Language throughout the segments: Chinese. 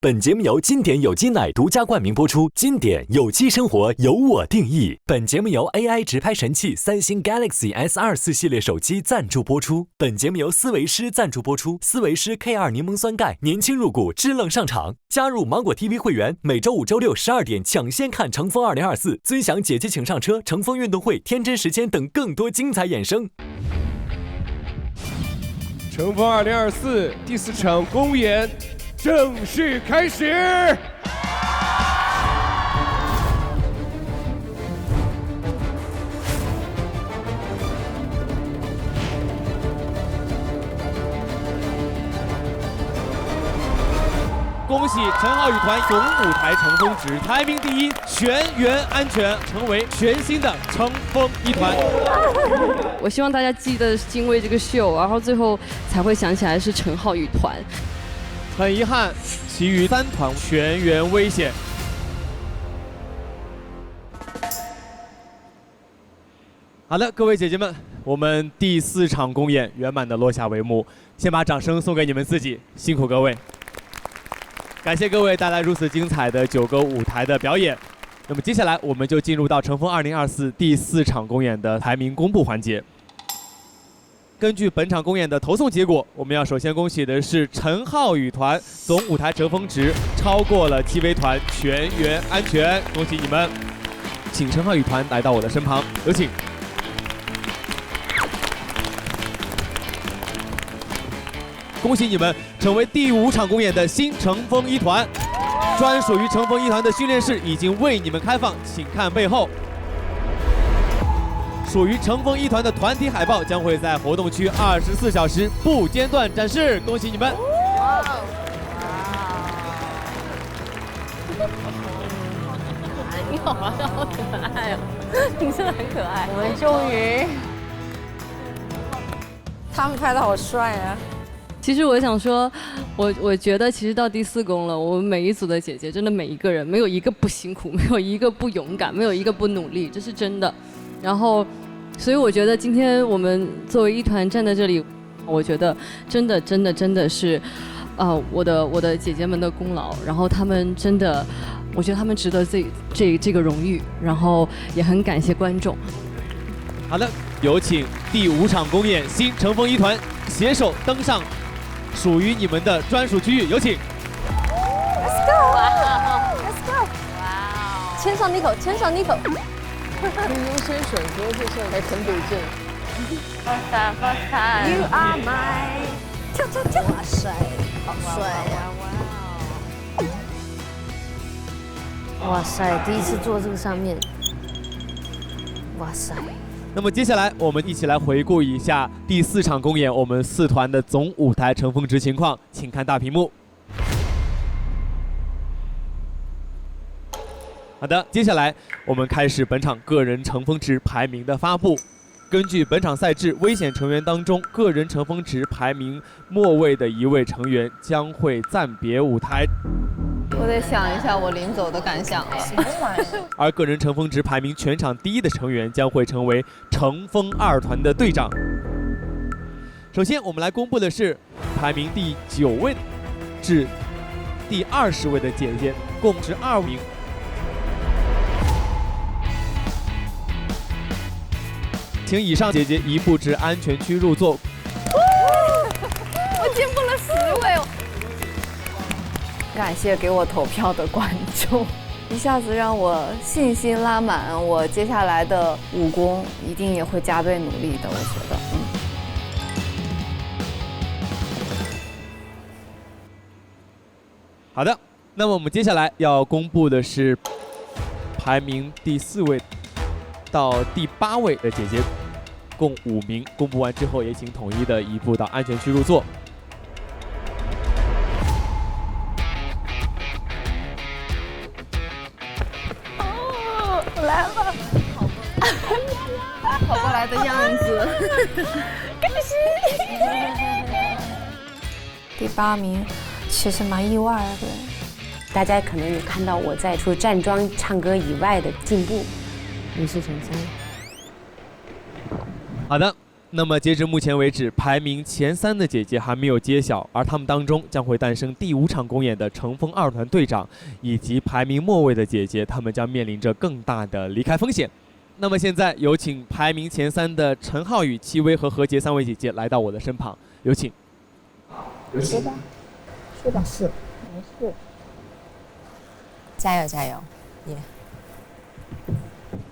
本节目由经典有机奶独家冠名播出，经典有机生活由我定义。本节目由 AI 直拍神器三星 Galaxy S24系列手机赞助播出。本节目由思维诗赞助播出，思维诗 K2 柠檬酸钙，年轻入股，知冷上场。加入芒果 TV 会员，每周5、周6 12点抢先看乘风2024，尊享姐姐请上车、乘风运动会、天真时间等更多精彩衍生。乘风2024第4场公演正式开始。恭喜陈浩宇团总舞台乘风值排名第1，全员安全，成为全新的乘风一团。我希望大家记得敬畏这个秀，然后最后才会想起来是陈浩宇团。很遗憾，其余3团全员危险。好的，各位姐姐们，我们第4场公演圆满的落下帷幕，先把掌声送给你们自己，辛苦各位。感谢各位带来如此精彩的9个舞台的表演。那么接下来我们就进入到乘风2024第4场公演的排名公布环节。根据本场公演的投送结果，我们要首先恭喜的是陈浩宇团总舞台乘风值超过了戚薇团，全员安全，恭喜你们！请陈浩宇团来到我的身旁，有请。恭喜你们成为第5场公演的新乘风一团，专属于乘风一团的训练室已经为你们开放，请看背后。属于乘风一团的团体海报将会在活动区24小时不间断展示，恭喜你们！你好啊，好可爱哦，你真的很可爱。我们终于，他们拍的好帅啊！其实我想说，我觉得其实到第4公了，我们每一组的姐姐真的每一个人没有一个不辛苦，没有一个不勇敢，没有一个不努力，这是真的。然后，所以我觉得今天我们作为一团站在这里，我觉得真的是，我的姐姐们的功劳。然后他们真的，我觉得他们值得这个荣誉。然后也很感谢观众。好的，有请第5场公演新乘风一团携手登上属于你们的专属区域，有请。Let's go！Let's go！哇！牵上你口，牵上你口。你优先选歌就是来陈北镇。发财 You are my， 跳跳跳！哇塞，好帅呀！哇塞，第一次坐这个上面，哇塞！那么接下来我们一起来回顾一下第4场公演我们4团的总舞台乘风值情况，请看大屏幕。好的，接下来我们开始本场个人乘风值排名的发布。根据本场赛制，危险成员当中个人乘风值排名末位的一位成员将会暂别舞台。我得想一下我临走的感想了。而个人乘风值排名全场第1的成员将会成为乘风2团的队长。首先，我们来公布的是排名第9位至第20位的姐姐，共12名。请以上姐姐移步至安全区入座。我进步了10位。感谢给我投票的观众，一下子让我信心拉满，我接下来的武功一定也会加倍努力的，我觉得。好的，那么我们接下来要公布的是排名第4位到第8位的姐姐，共5名。公布完之后，也请统一的移步到安全区入座。来了，跑过来的样子，开心。第8名，其实蛮意外的，对。大家可能有看到我在除站桩唱歌以外的进步，1、4、3。好的，那么截至目前为止，排名前3的姐姐还没有揭晓，而她们当中将会诞生第5场公演的乘风2团队长，以及排名末位的姐姐，她们将面临着更大的离开风险。那么现在有请排名前3的陈浩宇、戚薇和何洁3位姐姐来到我的身旁，有请。是吧？是吧？是，没事。加油加油，耶！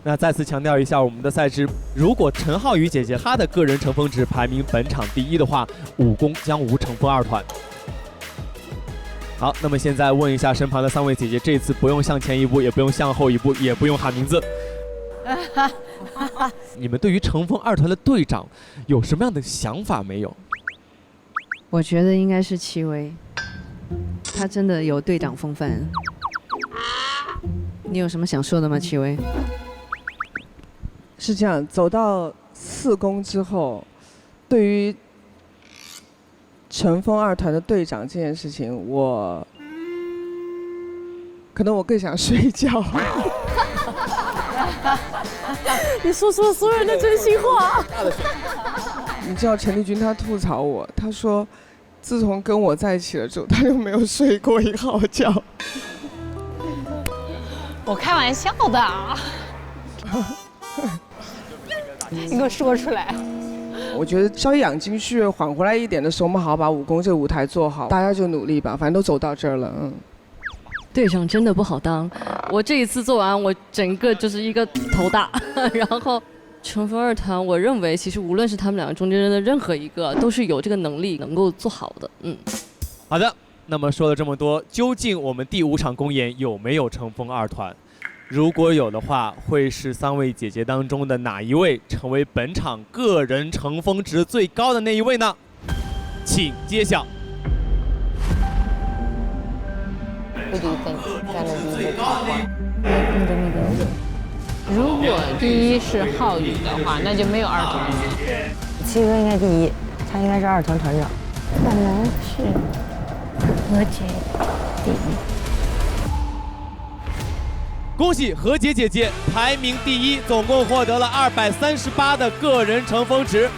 那再次强调一下我们的赛制，如果陈浩宇姐姐她的个人乘风值排名本场第1的话，5公将无乘风2团。好，那么现在问一下身旁的3位姐姐，这次不用向前一步，也不用向后一步，也不用喊名字。你们对于乘风2团的队长有什么样的想法没有？我觉得应该是戚薇，她真的有队长风范。你有什么想说的吗，戚薇？是这样，走到4公之后，对于乘风2团的队长这件事情，可能我更想睡觉。你说出了所有人的真心话。你知道陈丽君她吐槽我，她说自从跟我在一起了之后，她就没有睡过1号觉。我开玩笑的。你给我说出来。我觉得稍微养精蓄锐、缓回来一点的时候，我们好好把5公这个舞台做好，大家就努力吧，反正都走到这儿了，队长真的不好当，我这一次做完，我整个就是一个头大。然后乘风2团，我认为其实无论是他们2个中间的任何一个，都是有这个能力能够做好的。好的，那么说了这么多，究竟我们第5场公演有没有乘风2团？如果有的话，会是3位姐姐当中的哪一位成为本场个人乘风值最高的那一位呢？请揭晓。What do you think gonna be the top one？ 你的那个，如果第1是浩宇的话，那就没有2团了。戚薇应该第1，她应该是2团团长。可能是何洁第1。恭喜何洁姐姐排名第1，总共获得了238的个人乘风值。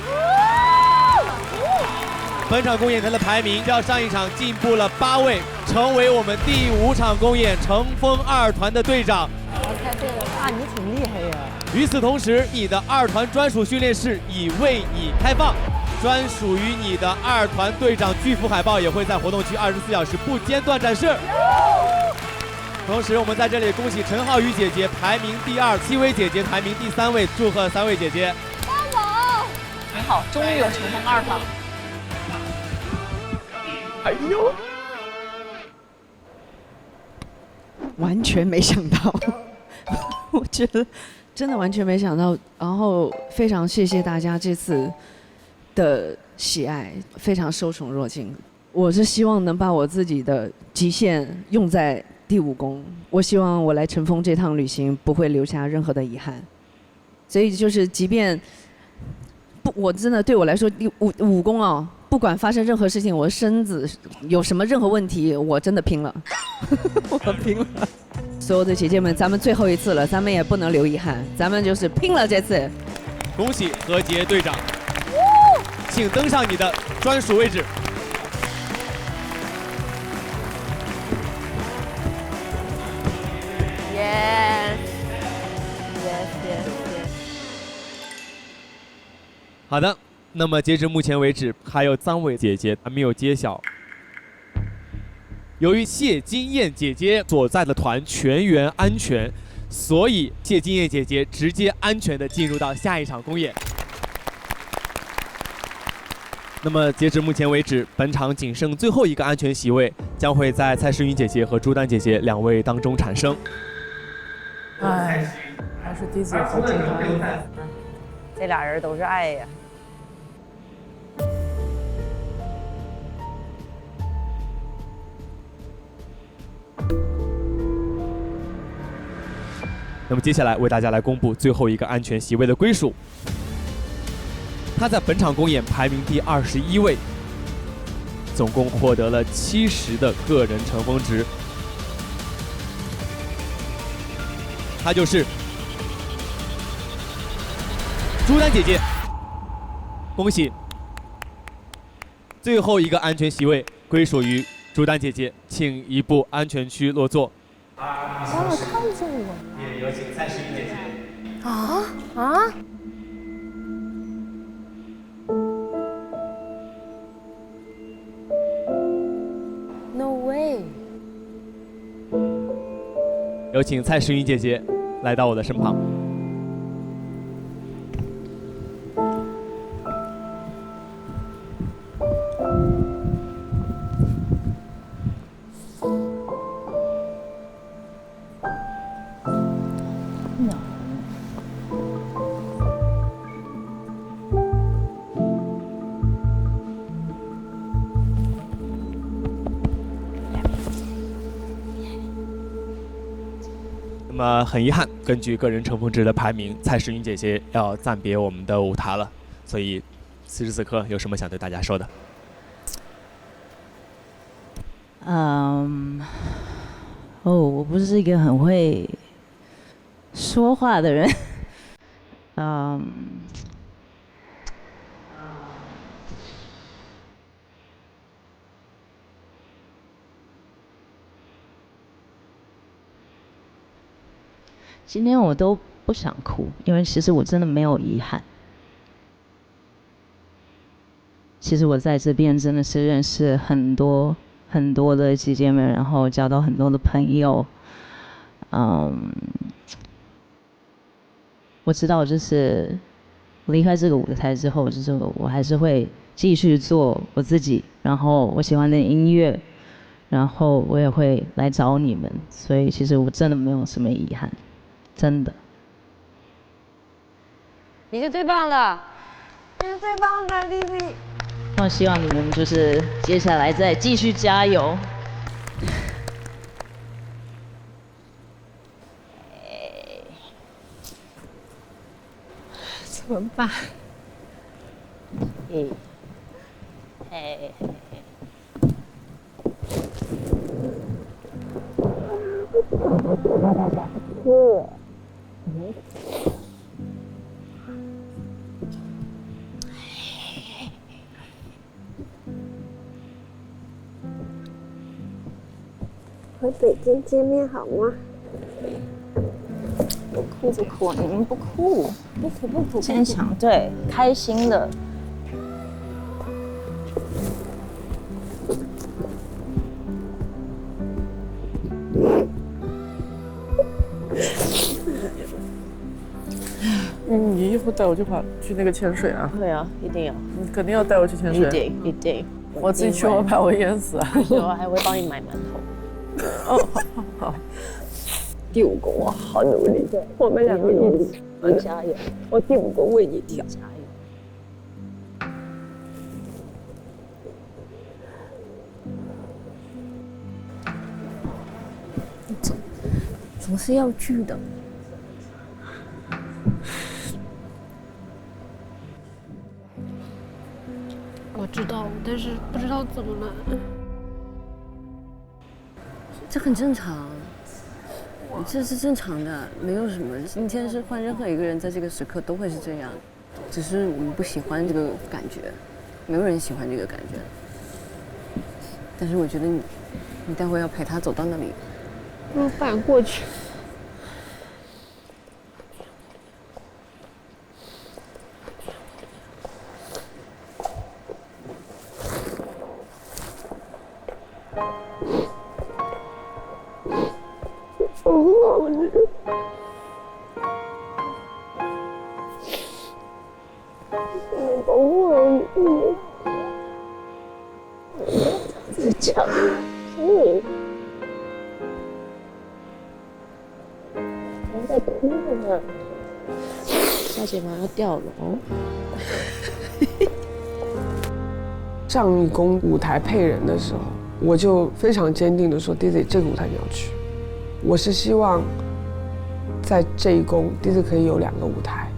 本场公演她的排名较上一场进步了8位，成为我们第5场公演乘风2团的队长。我猜对了啊，你挺厉害呀！与此同时，你的2团专属训练室已为你开放，专属于你的2团队长巨幅海报也会在活动区24小时不间断展示。同时，我们在这里恭喜陈浩宇姐姐排名第2，戚薇姐姐排名第3位，祝贺3位姐姐。帮我！很好，终于有乘风2团了。哎呦，完全没想到，我觉得真的完全没想到。然后非常谢谢大家这次的喜爱，非常受宠若惊。我是希望能把我自己的极限用在第5公，我希望我来乘风这趟旅行不会留下任何的遗憾。所以就是即便不，我真的对我来说五公啊。不管发生任何事情，我的身子有什么任何问题，我真的拼了，我拼了！所有的姐姐们，咱们最后一次了，咱们也不能留遗憾，咱们就是拼了这次！恭喜何洁队长，请登上你的专属位置。Yes，好的。那么截至目前为止，还有3位姐姐还没有揭晓。由于谢金燕姐姐所在的团全员安全，所以谢金燕姐姐直接安全地进入到下一场公演。那么截至目前为止，本场仅剩最后一个安全席位，将会在蔡诗芸姐姐和朱丹姐姐2位当中产生。哎，还是弟子和朱丹，这俩人都是爱呀。那么接下来为大家来公布最后一个安全席位的归属。他在本场公演排名第21位，总共获得了70的个人乘风值。他就是朱丹姐姐。恭喜！最后一个安全席位归属于朱丹姐姐，请移步安全区落座。看着我。也有请蔡诗芸姐姐。啊？No way！ 有请蔡诗芸姐姐来到我的身旁。那么很遗憾，根据个人乘风值的排名，蔡诗芸姐姐要暂别我们的舞台了。所以，此时此刻有什么想对大家说的？我不是一个很会说话的人。今天我都不想哭，因为其实我真的没有遗憾。其实我在这边真的是认识很多的姐姐们，然后交到很多的朋友。我知道就是离开这个舞台之后，就是我还是会继续做我自己，然后我喜欢的音乐，然后我也会来找你们，所以其实我真的没有什么遗憾。真的，你是最棒的，你是最棒的，弟弟。我希望你们就是接下来再继续加油。怎么办？回北京见面好吗？不哭不哭，你们不哭，不哭不哭，坚强，对，开心的。你一会带我去那个潜水啊？对啊，一定要。你肯定要带我去潜水。一定。我自己去，我怕我淹死啊。我还会帮你买馒头。哦，好。第5个我好努力，我们2个一起，加油！我第5个为你跳。加油！总是要去的。我知道，但是不知道怎么了。这很正常，这是正常的，没有什么。今天是换任何一个人，在这个时刻都会是这样，只是我们不喜欢这个感觉，没有人喜欢这个感觉。但是我觉得你待会要陪他走到那里，我反过去。大姐妈要掉了哦！上一公舞台配人的时候，我就非常坚定的说 ，Dizzy 这个舞台你要去。我是希望在这一公 Dizzy 可以有2个舞台，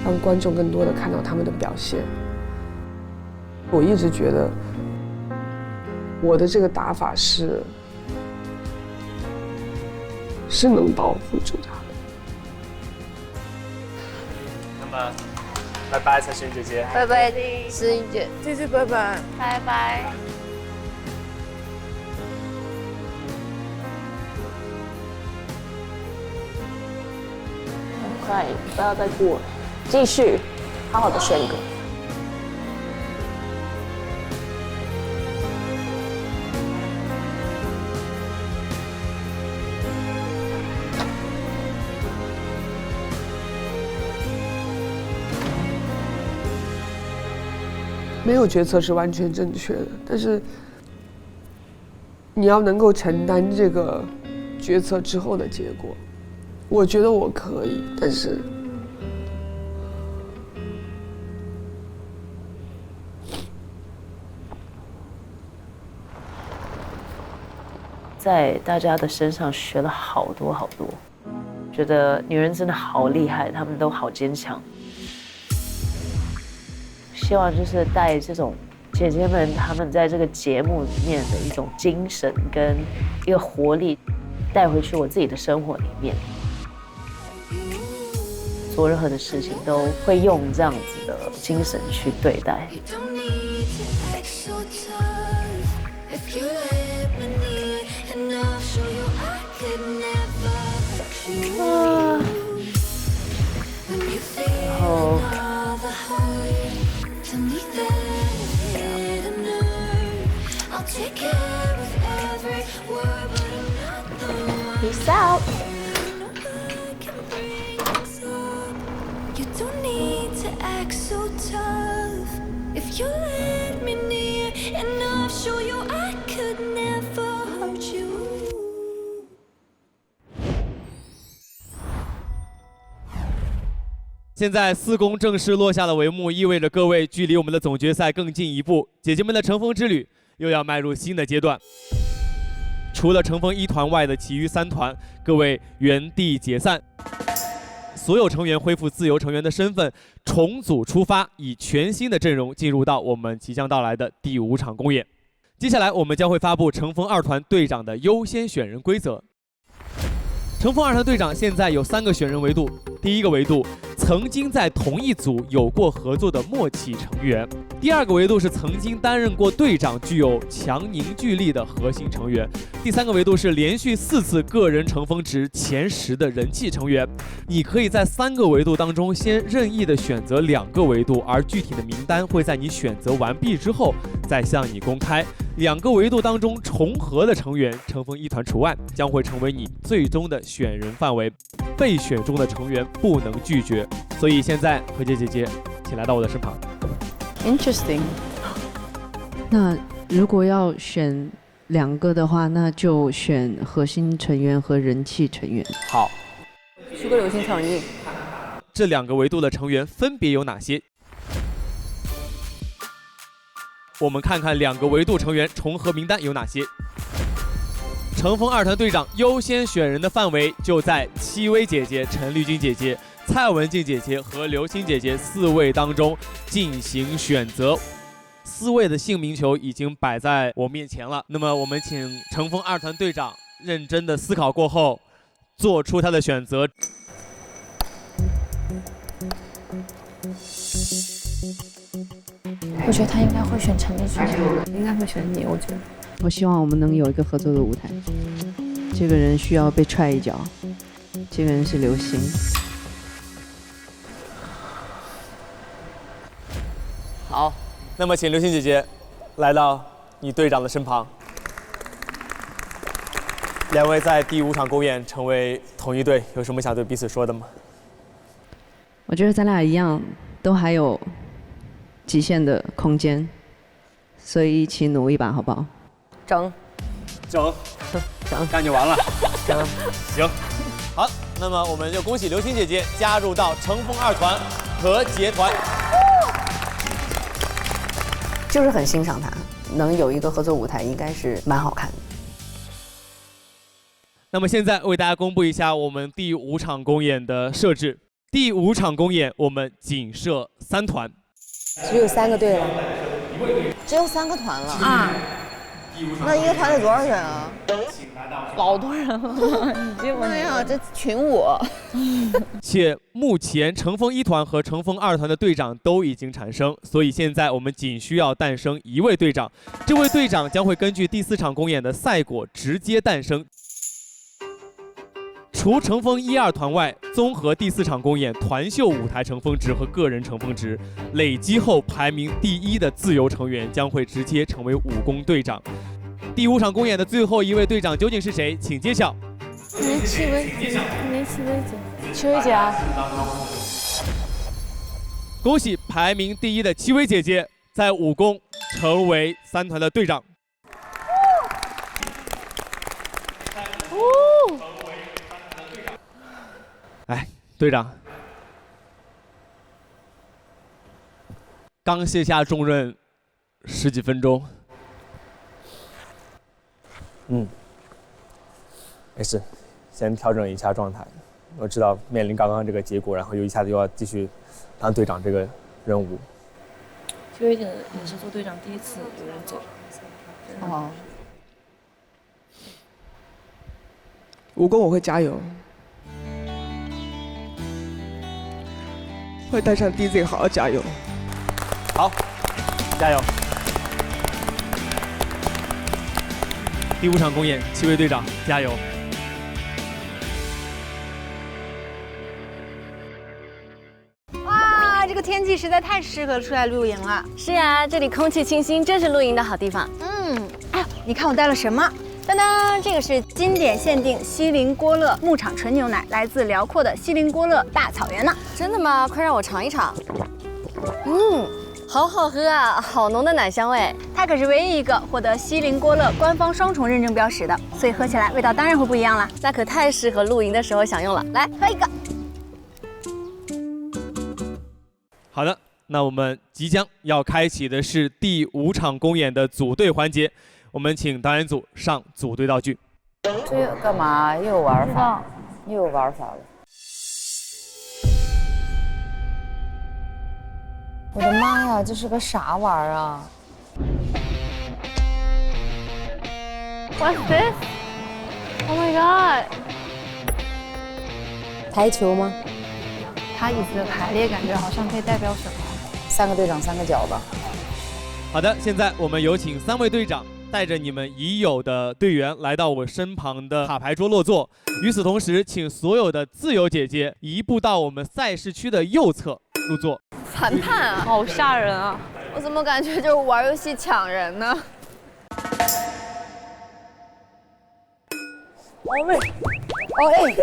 让观众更多的看到他们的表现。我一直觉得我的这个打法是能保护住他的。那么，拜拜，蔡诗芸姐姐。拜拜，诗芸姐。姐姐拜拜。拜拜。很快，不要再过，继续好好的选歌。没有决策是完全正确的，但是你要能够承担这个决策之后的结果。我觉得我可以，但是在大家的身上学了好多好多，觉得女人真的好厉害，她们都好坚强。希望就是带这种姐姐们她们在这个节目里面的一种精神跟一个活力，带回去我自己的生活里面。做任何的事情都会用这样子的精神去对待。然后。Peace out. You don't need to act so tough. If you let me near enough, show you I could never hurt you. 现在4公正式落下了帷幕，意味着各位距离我们的总决赛更进一步，姐姐们的乘风之旅又要迈入新的阶段。除了乘风1团外的其余3团，各位原地解散，所有成员恢复自由成员的身份，重组出发，以全新的阵容进入到我们即将到来的第5场公演。接下来我们将会发布乘风2团队长的优先选人规则。乘风2团队长现在有3个选人维度，第一个维度，曾经在同一组有过合作的默契成员；第二个维度是曾经担任过队长、具有强凝聚力的核心成员；第3个维度是连续4次个人乘风值前10的人气成员。你可以在3个维度当中先任意的选择2个维度，而具体的名单会在你选择完毕之后再向你公开。2个维度当中重合的成员，乘风1团除外，将会成为你最终的选人范围，被选中的成员不能拒绝。所以现在何洁姐姐，请来到我的身旁。Interesting。那如果要选2个的话，那就选核心成员和人气成员。好。出个流星挑战。这2个维度的成员分别有哪些？我们看看2个维度成员重合名单有哪些。乘风2团队长优先选人的范围就在戚薇姐姐、陈丽君姐姐、蔡文静姐姐和刘星姐姐4位当中进行选择。4位的姓名球已经摆在我面前了，那么我们请乘风2团队长认真的思考过后，做出他的选择。我觉得他应该会选陈丽君，应该会选你。我觉得，我希望我们能有一个合作的舞台。这个人需要被踹一脚，这个人是刘星。好，那么请刘星姐姐来到你队长的身旁。2位在第5场公演成为同一队，有什么想对彼此说的吗？我觉得咱俩一样，都还有极限的空间，所以一起努一把，好不好？整，干就完了。行，好，那么我们就恭喜刘星姐姐加入到乘风2团和结团。就是很欣赏他，能有一个合作舞台，应该是蛮好看的。那么现在为大家公布一下我们第5场公演的设置。第5场公演我们仅设3团。只有3个队了，只有3个团了啊！那一个团得多少人啊？老多人了，你这么哎呀，这群我。且目前乘风一团和乘风二团的队长都已经产生，所以现在我们仅需要诞生一位队长。这位队长将会根据第4场公演的赛果直接诞生。除乘风1、2团外，综合第4场公演团秀舞台乘风值和个人乘风值，累积后排名第1的自由成员将会直接成为武功队长。第5场公演的最后一位队长究竟是谁？请揭晓。戚薇姐，戚薇姐啊！恭喜排名第1的戚薇姐姐在武功成为3团的队长。哎，队长，刚卸下重任10几分钟。没事，先调整一下状态。我知道面临刚刚这个结果，然后又一下子又要继续当队长这个任务。戚薇姐也是做队长第一次有人走。哦。武功我会加油，会带上 DZ 好好加油。好，加油！第5场公演，戚薇队长加油！哇，这个天气实在太适合出来露营了。是啊，这里空气清新，真是露营的好地方。哎呦，你看我带了什么？当当，这个是经典限定西林郭勒牧场纯牛奶，来自辽阔的西林郭勒大草原呢。真的吗？快让我尝一尝。好好喝啊，好浓的奶香味。它可是唯一一个获得西林郭勒官方双重认证标识的，所以喝起来味道当然会不一样啦。那可太适合露营的时候享用了。来，喝一个。好的，那我们即将要开启的是第5场公演的组队环节，我们请导演组上组队道具。这又干嘛？又有玩法？又有玩法了。我的妈呀，这是个啥玩意儿啊 What's this? Oh my god! 台球吗？它椅子的排列感觉好像可以代表什么？3个队长3个脚吧。好的，现在我们有请3位队长带着你们已有的队员来到我身旁的卡牌桌落座。与此同时，请所有的自由姐姐移步到我们赛事区的右侧入座。谈判啊，好吓人啊！我怎么感觉就是玩游戏抢人呢？哦喂，哦哎。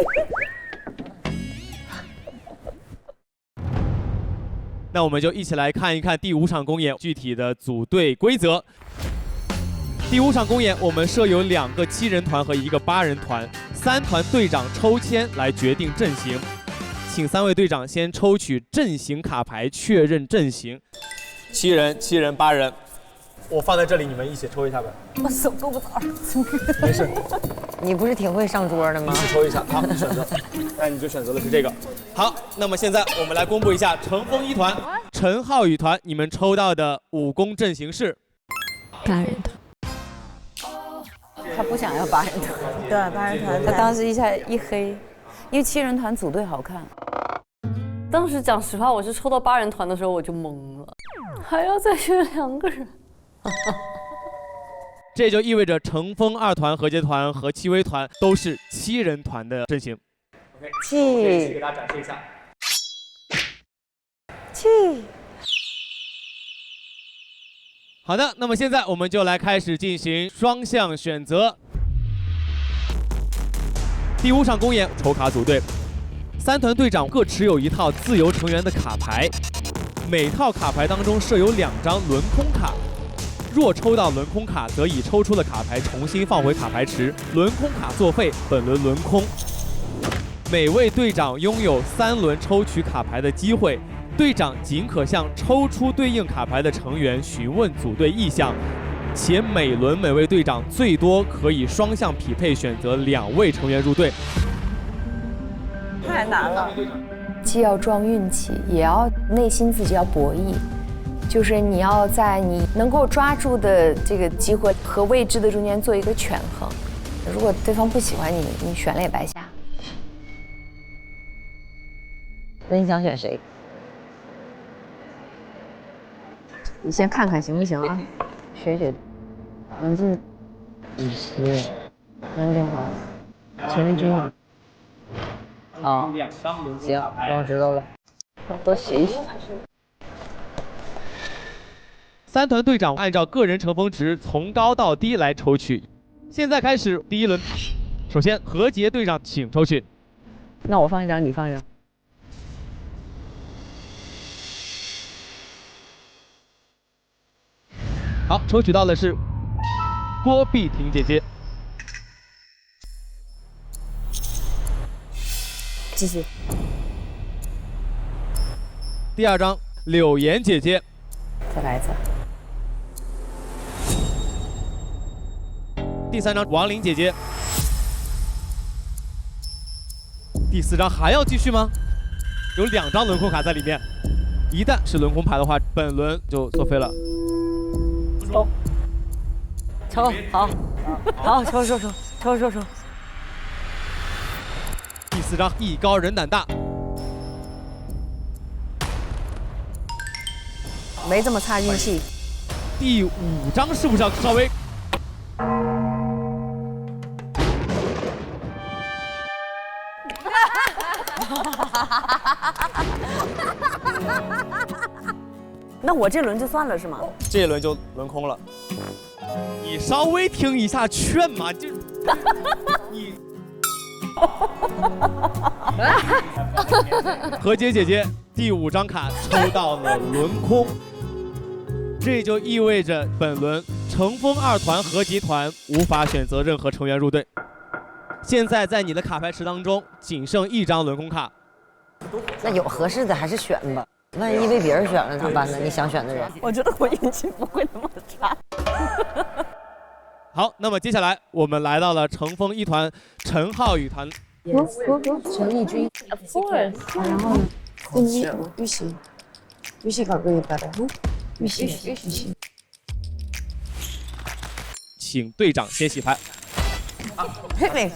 那我们就一起来看一看第5场公演具体的组队规则。第5场公演，我们设有2个7人团和1个8人团，3团队长抽签来决定阵型。请3位队长先抽取阵型卡牌，确认阵型。7人、8人，我放在这里，你们一起抽一下呗。我手够不着。没事。你不是挺会上桌的吗？一起抽一下，好，选择。那你就选择的是这个。好，那么现在我们来公布一下乘风一团、陈浩宇团，你们抽到的武功阵型是8人团。他不想要8人团，对8人团，他当时一下一黑，因为7人团组队好看。当时讲实话，我是抽到8人团的时候我就懵了，还要再选2个人。这就意味着乘风2团、何洁团和戚薇团都是7人团的阵型。气，给大家展示一下。气。好的，那么现在我们就来开始进行双向选择。第5场公演，抽卡组队，3团队长各持有1套自由成员的卡牌，每套卡牌当中设有2张轮空卡。若抽到轮空卡，则以抽出的卡牌重新放回卡牌池，轮空卡作废，本轮轮空。每位队长拥有3轮抽取卡牌的机会，队长仅可向抽出对应卡牌的成员询问组队意向，且每轮每位队长最多可以双向匹配选择2位成员入队。太难了，既要撞运气，也要内心自己要博弈。就是你要在你能够抓住的这个机会和未知的中间做一个权衡。如果对方不喜欢你，你选了也白瞎。那你想选谁？你先看看行不行啊？选。文字、李琦、张建华、陈立军。好，行，我知道了。多学一学。3团队长按照个人乘风值从高到低来抽取。现在开始第1轮，首先何洁队长请抽取。那我放一张，你放一张。好，抽取到的是郭碧婷姐姐。继续。第2张柳岩姐姐。再来一次。第3张王琳姐姐。第4张还要继续吗？有2张轮空卡在里面，一旦是轮空牌的话，本轮就作废了。抽，好，抽。第4张艺高人胆大。没这么差运气。第5张是不是要稍微？那我这轮就算了是吗？这一轮就轮空了。你稍微听一下劝嘛，就你。何洁姐姐第5张卡抽到了轮空，这就意味着本轮乘风2团合集团无法选择任何成员入队。现在在你的卡牌池当中仅剩1张轮空卡。那有合适的还是选吧，万一被别人选了咋办呢？你想选的人，我觉得我运气不会那么差。好，那么接下来我们来到了乘风1团陈浩宇团。陈丽君 ，Of course。然后呢？玉玺搞个100的。玉玺。请队长先洗牌。Hit me。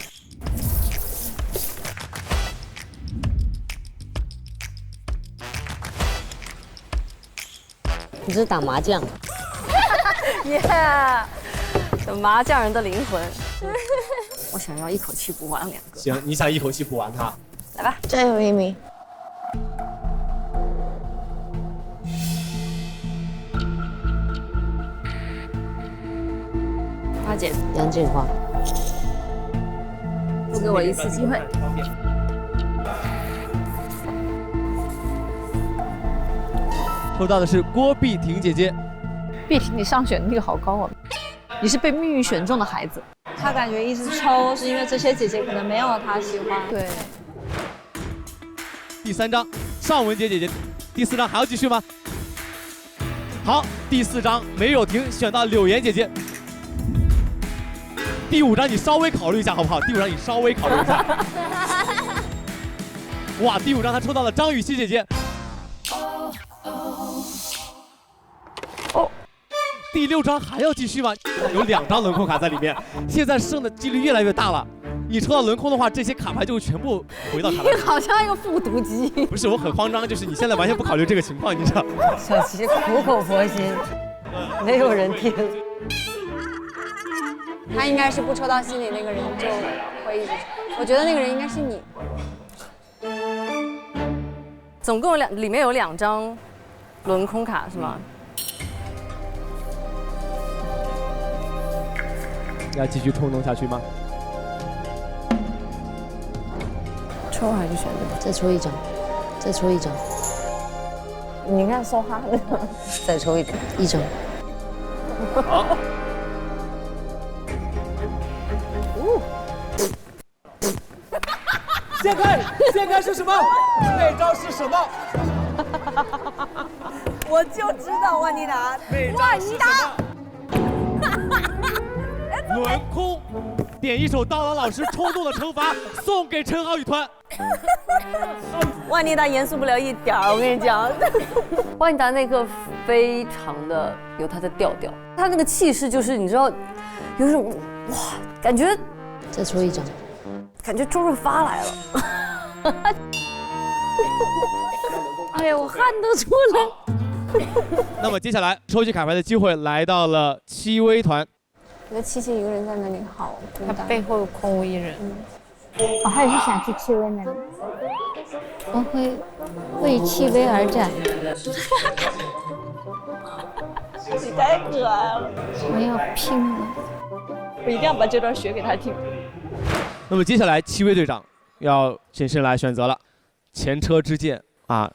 你这是打麻将。耶！麻将人的灵魂。我想要一口气补完2个。行，你想一口气补完它？来吧，加油，Amy。花姐，杨锦华，不给我一次机会。抽到的是郭碧婷姐姐。碧婷，你上选率好高啊！你是被命运选中的孩子。他感觉一直抽，是因为这些姐姐可能没有他喜欢。对。第3张尚雯婕姐姐，第4张还要继续吗？好，第4张没有停，选到柳岩姐姐。第5张你稍微考虑一下好不好？第5张你稍微考虑一下。哇，第5张她抽到了张雨绮姐姐。哦，第6张还要继续吗？有2张轮空卡在里面，现在剩的几率越来越大了。你抽到轮空的话，这些卡牌就会全部回到卡牌。你好像一个复读机。不是，我很慌张，就是你现在完全不考虑这个情况，你知道？小齐苦口婆心，没有人听。他应该是不抽到心里那个人就会一直抽，我觉得那个人应该是你。总共里面有2张轮空卡是吗？要继续冲动下去吗？抽还是选的？再抽1张，再抽1张。你看说话的，再抽1张。好。现在是什么？那招是什么？我就知道万妮达，万妮达。轮空，点一首刀郎老师冲动的惩罚送给陈浩宇团。万妮达严肃不了一点儿，我跟你讲。万妮达那个非常的有她的调调，她那个气势就是你知道，有种哇，感觉再抽一张，感觉周润发来了。哎呀，我汗都出来。那么接下来抽取卡牌的机会来到了戚薇团。觉得七七一个人在那里好孤单，他背后空无一人。我还是想去戚薇那里，我会为戚薇而战。你太可爱了，我要拼了！我一定要把这段学给他听。那么接下来戚薇队长要谨慎来选择了，前车之鉴啊。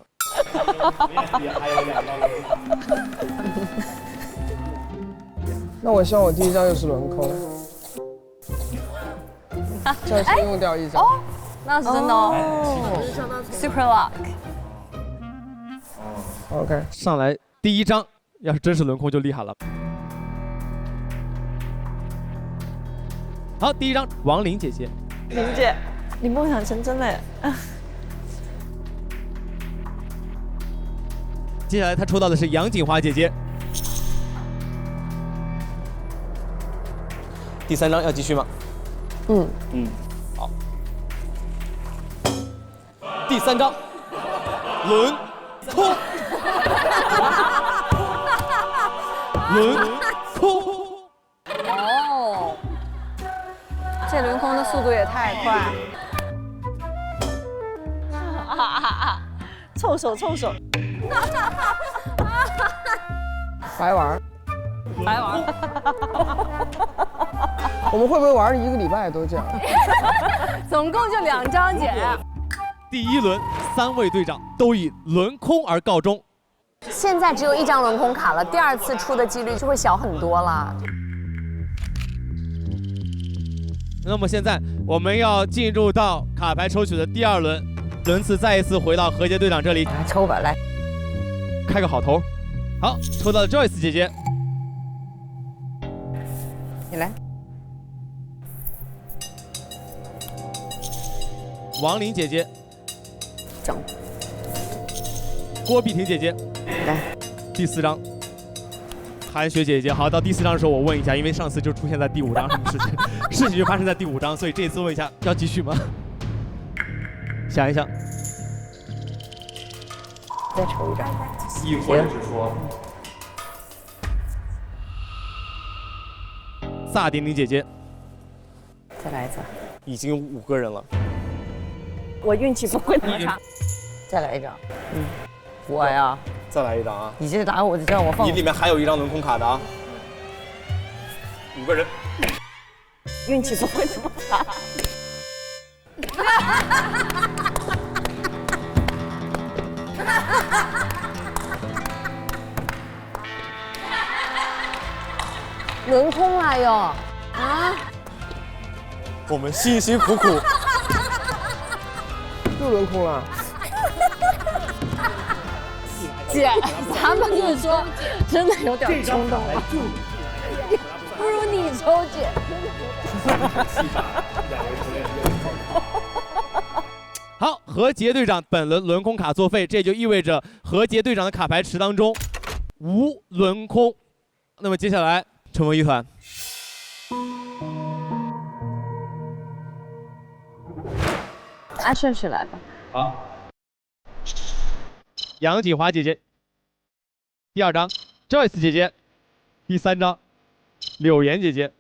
那我希望我第一张又是轮空，这样先用掉一张。哦，那是真的哦。Super luck。OK， 上来第一张，要是真是轮空就厉害了。好，第一张王琳姐姐。琳姐，你梦想成真了。接下来她抽到的是杨锦华姐姐。第3张要继续吗？好。第3张，轮空，轮空。哦，这轮空的速度也太快。凑手凑手。白玩。白玩。我们会不会玩1个礼拜都这样？总共就2张姐。第一轮3位队长都以轮空而告终。现在只有1张轮空卡了，第2次出的几率就会小很多了。那么现在我们要进入到卡牌抽取的第2轮，轮次再一次回到何洁队长这里。抽吧，来，开个好头。好，抽到了 Joyce 姐姐。你来。王琳姐姐，张。郭碧婷姐姐，来。第4张，韩雪姐姐。好，到第4张的时候我问一下，因为上次就出现在第5张，什么事情？事情就发生在第5张，所以这一次问一下，要继续吗？想一想。再抽一张。亦或者是说，萨丁丁姐姐，再来一次。已经5个人了。我运气不会那么差。再来一张。我呀。再来一张啊！你这打我就让我放。你里面还有1张轮空卡的啊。5个人。运气不会那么差。轮空了哟！啊！我们辛辛苦苦。又轮空了。姐，咱们就是说，真的有点冲动了。不如你抽姐。好，何洁队长本轮轮空卡作废，这就意味着何洁队长的卡牌池当中无轮空。那么接下来陈梦一团，按顺序来吧。好，杨锦华姐姐，第2张 Joyce 姐姐，第3张柳岩姐姐。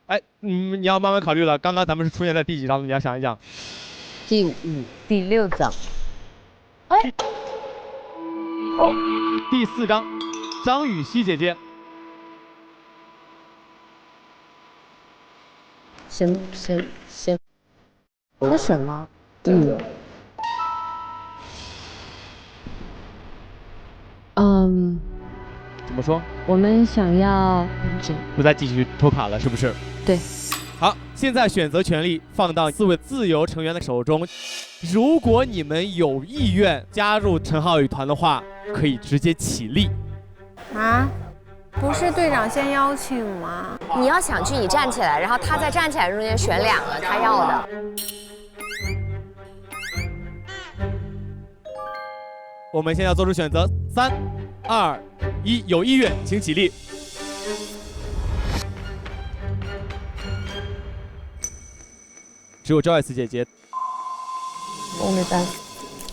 哎，你要慢慢考虑了。刚刚咱们是出现在第几张？你要想一想。第5、第6张。哎，第4张张雨绮姐姐。先，我选吗？嗯。怎么说？我们想要不再继续抽卡了，是不是？对。好，现在选择权利放到4位自由成员的手中。如果你们有意愿加入陈浩宇团的话，可以直接起立。啊？不是队长先邀请吗？你要想去，你站起来，然后他在站起来中间选2个他要的。我们现在要做出选择，3、2、1，有意愿请起立。只有 Joyce 姐姐。我没办法。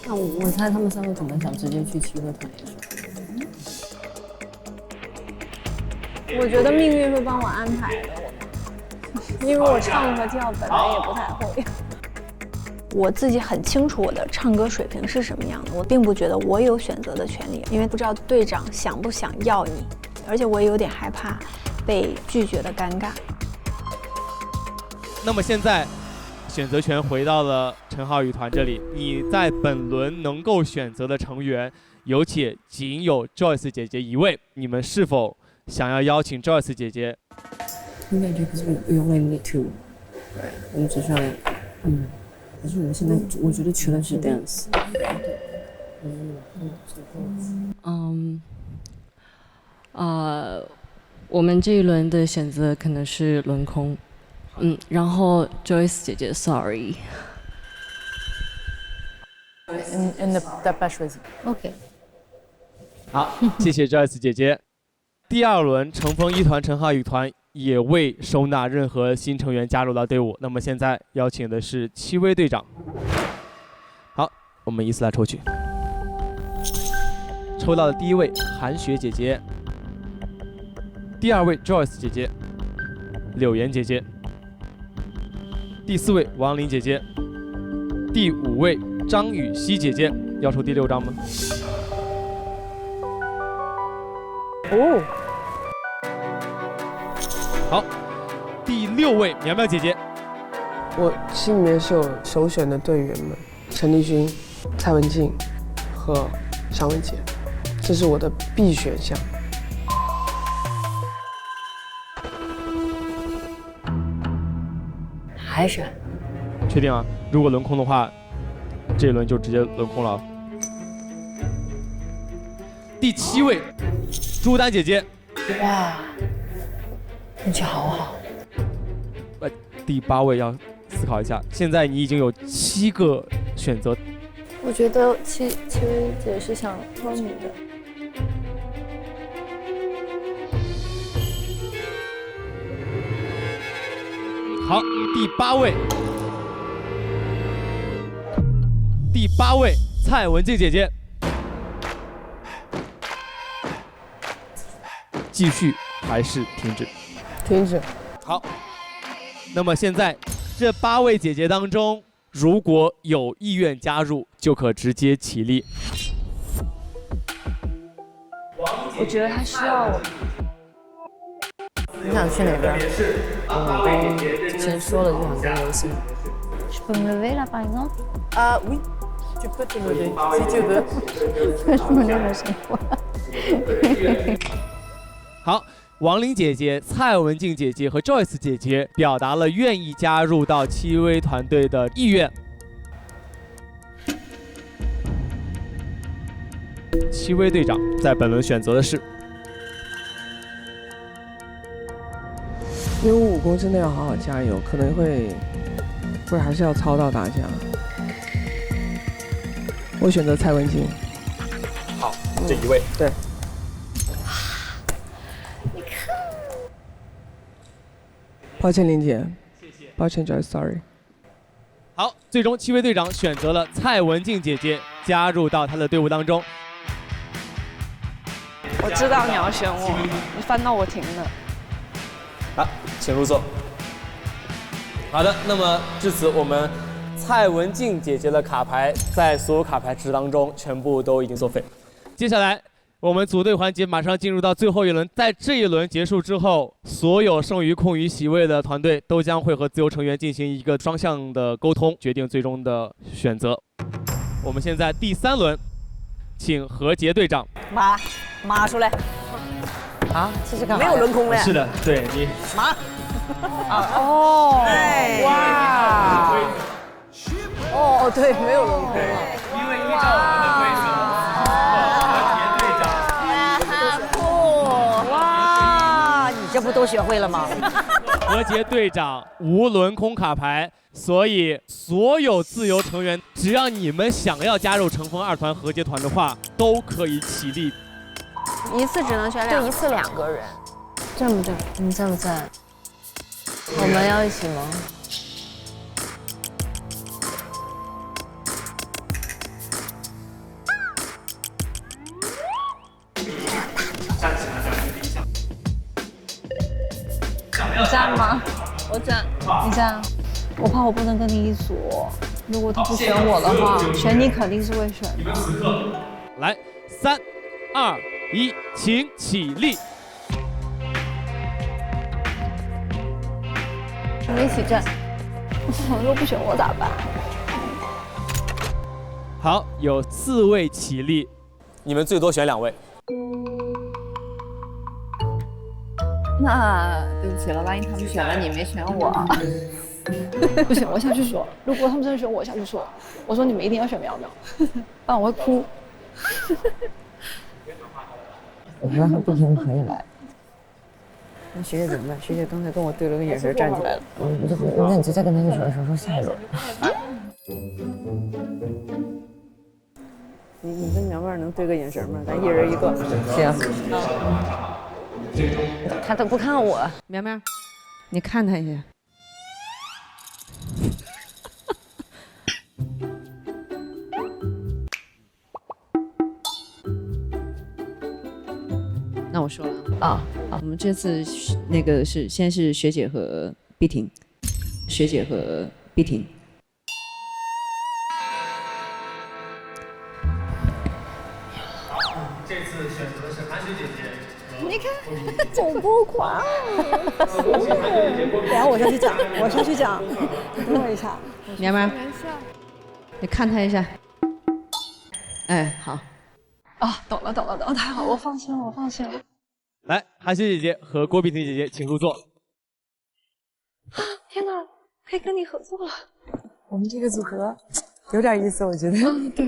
那我猜他们3个可能想直接去7个团也是。我觉得命运会帮我安排的，因为我唱和跳本来也不太会。我自己很清楚我的唱歌水平是什么样的，我并不觉得我有选择的权利，因为不知道队长想不想要你，而且我也有点害怕被拒绝的尴尬。那么现在选择权回到了陈浩宇团这里，你在本轮能够选择的成员有且仅有 Joyce 姐姐一位，你们是否想要邀请 Joyce 姐姐？我感觉可是we only need two， 我们只需要可是我现在我觉得缺的是 dance。我们这一轮的选择可能是轮空，然后 Joyce 姐姐 ，sorry。 In the best reason。OK。好，谢谢 Joyce 姐姐。第2轮乘风一团陈浩宇团也未收纳任何新成员加入到队伍，那么现在邀请的是戚薇队长。好，我们依次来抽取。抽到的第1位韩雪姐姐，第2位 Joyce 姐姐，柳岩姐姐，第4位王琳姐姐，第5位张雨绮姐姐。要抽第6张吗？哦。好，第6位苗苗姐姐。我心里面是有首选的队员们，陈丽君、蔡文静和尚雯婕，这是我的必选项。还是？确定啊？如果轮空的话，这一轮就直接轮空了。第7位朱丹姐姐。哇，运气好好。第8位要思考一下，现在你已经有7个选择。我觉得戚薇姐是想挑你的。好，第8位，第8位蔡文静姐姐。继续还是停止？停止。好，那么现在这8位姐姐当中，如果有意愿加入，就可直接起立。我觉得她需要我。你想去哪边？我之前说了就想跟刘星。Je peux me lever là par exemple? Oui, tu peux te lever si tu veux. Je me lève à chaque fois. 好，王琳姐姐、蔡文静姐姐和 Joyce 姐姐表达了愿意加入到戚薇团队的意愿。戚薇队长在本轮选择的是。因为武功真的要好好加油，可能会还是要操到大家。我选择蔡文静。好，这一位。对。你看。抱歉，林姐。谢谢。抱歉 ，Joy，sorry。好，最终戚薇队长选择了蔡文静姐姐加入到他的队伍当中。我知道你要选我，你翻到我停的。好，请入座。好的，那么至此我们蔡文静姐姐的卡牌在所有卡牌池当中全部都已经作废。接下来我们组队环节马上进入到最后一轮，在这一轮结束之后，所有剩余空余席位的团队都将会和自由成员进行一个双向的沟通，决定最终的选择。我们现在第3轮，请何洁队长。马出来。啊，这是干嘛？没有轮空了呀。是的，对你。马。哦。哇。哦，对，没有轮空了。因为依照我们的规则，何洁队长。哇，你这不都学会了吗？何洁队长无轮空卡牌，所以所有自由成员，只要你们想要加入乘风2团何洁团的话，都可以起立。一次只能选2个，就一次2个人。正不正？你在不在？我们要一起吗？你站吗？我站。你站。我怕我不能跟你一组，如果他不选我的话，选你肯定是会选的。来，3、2、1，请起立。我们一起站。如果不选我咋办？好，有4位起立，你们最多选2位。那对不起了，万一他们选了你没选我，不行，我下去说。如果他们真的选我，下去说。我说你们一定要选苗苗，不然我会哭。我觉得他不行可以来。那学姐怎么办？学姐刚才跟我对了个眼神，站起来了。那你就再跟他一说，说下一轮。你跟苗苗能对个眼神吗？咱一人一个。行。他都不看我。苗苗，你看他一下。那我说了啊，我们这次那个是先是学姐和碧婷，学姐和碧婷。这次选择的是韩雪姐姐。你看，总不狂。等下我下去讲，你等我一下。苗苗，你看他一下。哎，好。啊，懂了，太好，我放心了。来，韩雪姐姐和郭碧婷姐姐，请入座。天哪，可以跟你合作了。我们这个组合有点意思，我觉得。对。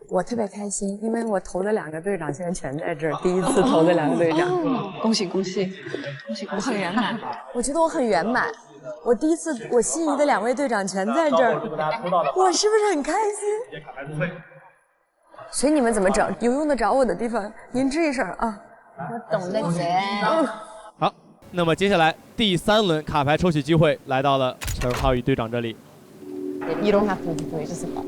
我特别开心，因为我投的2个队长现在全在这儿，第一次投的2个队长。恭喜！我很圆满。我觉得我很圆满。我第一次，我心仪的2位队长全在这儿，我是不是很开心？所以你们怎么整？有用得着我的地方，您吱一声啊。我懂了姐。好，那么接下来第3轮卡牌抽取机会来到了陈浩宇队长这里。You don't have to do it, just about.